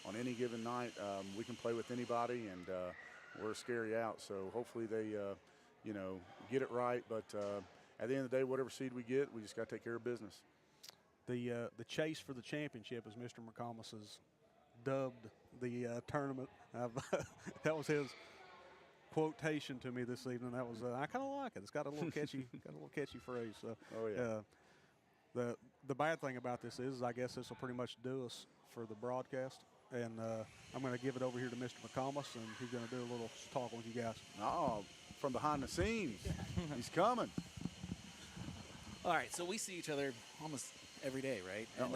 on any given night, we can play with anybody, and we're a scary out. So hopefully they, get it right. But at the end of the day, whatever seed we get, we just got to take care of business. The chase for the championship, as Mr. McComas has dubbed the tournament. That was his quotation to me this evening. That was I kind of like it. It's got a little catchy, phrase. So, oh yeah. The bad thing about this is I guess this will pretty much do us for the broadcast. And I'm going to give it over here to Mr. McComas, and he's going to do a little talking with you guys. Oh, from behind the scenes, he's coming. All right, so we see each other almost every day, right? And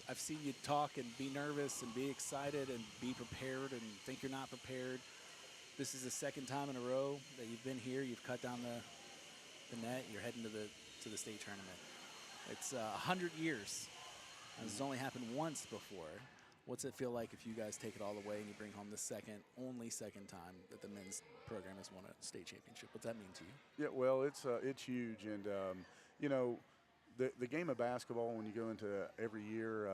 I've seen you talk and be nervous and be excited and be prepared and think you're not prepared. This is the second time in a row that you've been here. You've cut down the net. You're heading to the state tournament. It's 100 years. And this has only happened once before. What's it feel like if you guys take it all the way and you bring home the only second time that the men's program has won a state championship? What's that mean to you? Yeah, well, it's huge, and the game of basketball, when you go into every year,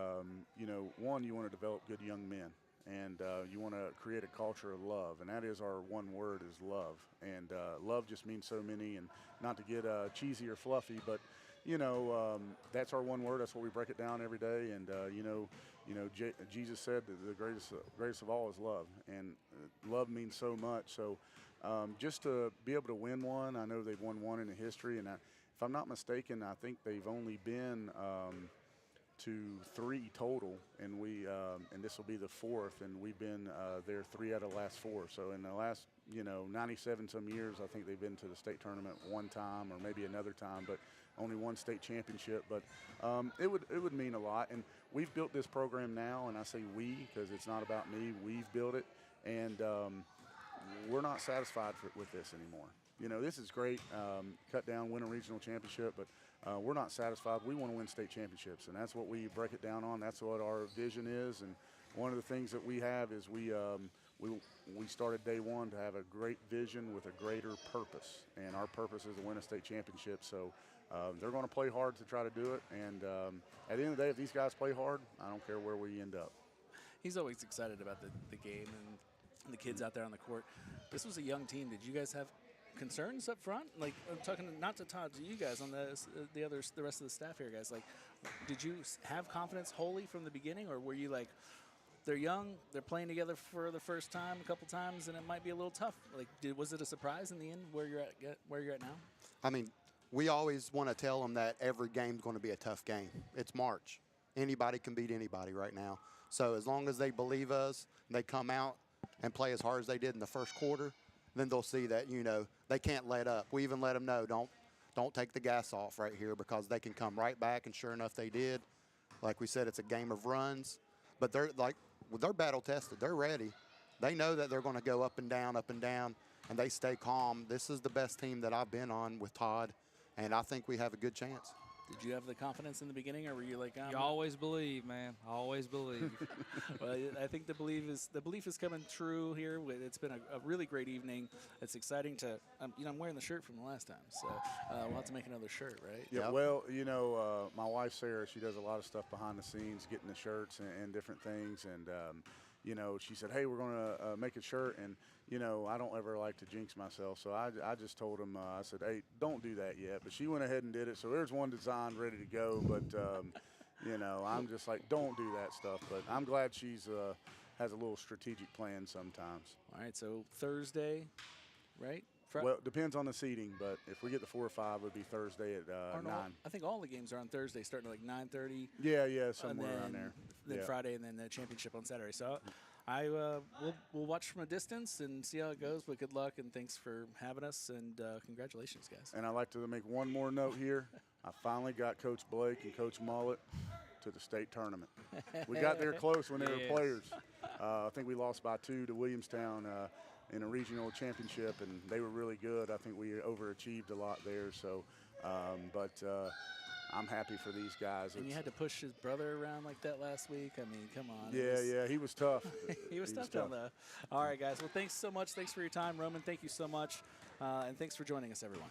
one, you want to develop good young men, and you want to create a culture of love, and that is our one word is love. And love just means so many, and not to get cheesy or fluffy, but that's our one word. That's what we break it down every day. And Jesus said that the greatest of all is love, and love means so much. So just to be able to win one, I know they've won one in the history, and if I'm not mistaken, I think they've only been to 3 total, and and this will be the 4th, and we've been there 3 out of the last 4. So in the last 97 some years, I think they've been to the state tournament one time or maybe another time, but only one state championship. But it would mean a lot, and we've built this program now, and I say we because it's not about me. We've built it, and we're not satisfied with this anymore. This is great, cut down, win a regional championship, but we're not satisfied. We want to win state championships, and that's what we break it down on. That's what our vision is, and one of the things that we have is we started day one to have a great vision with a greater purpose, and our purpose is to win a state championship. So they're going to play hard to try to do it, and at the end of the day, if these guys play hard, I don't care where we end up. He's always excited about the game and the kids out there on the court. This was a young team. Did you guys have concerns up front? Like, I'm talking not to Todd, to you guys on the rest of the staff here, guys. Like, did you have confidence wholly from the beginning, or were you like, they're young, they're playing together for the first time a couple times, and it might be a little tough? Like, was it a surprise in the end where you're at now? I mean, we always want to tell them that every game's going to be a tough game. It's March. Anybody can beat anybody right now. So as long as they believe us, they come out and play as hard as they did in the first quarter, then they'll see that, they can't let up. We even let them know, don't take the gas off right here, because they can come right back, and sure enough, they did. Like we said, it's a game of runs, but they're battle tested. They're ready. They know that they're going to go up and down, and they stay calm. This is the best team that I've been on with Todd, and I think we have a good chance. Did you have the confidence in the beginning, or were you like, you always believe, man. Always believe. Well, I think the belief is coming true here. It's been a really great evening. It's exciting to, I'm wearing the shirt from the last time, so we'll have to make another shirt, right? Yeah, Yep. well, my wife, Sarah, she does a lot of stuff behind the scenes, getting the shirts and different things, and she said, hey, we're going to make a shirt, and I don't ever like to jinx myself, so I just told him, I said, hey, don't do that yet. But she went ahead and did it, so there's one design ready to go. But I'm just like, don't do that stuff. But I'm glad she's has a little strategic plan sometimes. All right, so Thursday, right? Well, it depends on the seating, but if we get the 4 or 5, it would be Thursday at 9. I think all the games are on Thursday, starting at like 9:30. Yeah, somewhere around there. Then Friday, and then the championship on Saturday. So we'll watch from a distance and see how it goes. But good luck, and thanks for having us, and congratulations, guys. And I'd like to make one more note here. I finally got Coach Blake and Coach Mullet to the state tournament. We got there close when they were players. I think we lost by 2 to Williamstown in a regional championship, and they were really good. I think we overachieved a lot there. So, I'm happy for these guys. And you had to push his brother around like that last week. I mean, come on. Yeah, he was tough. he was tough down there. All right, guys. Well, thanks so much. Thanks for your time, Roman. Thank you so much. And thanks for joining us, everyone.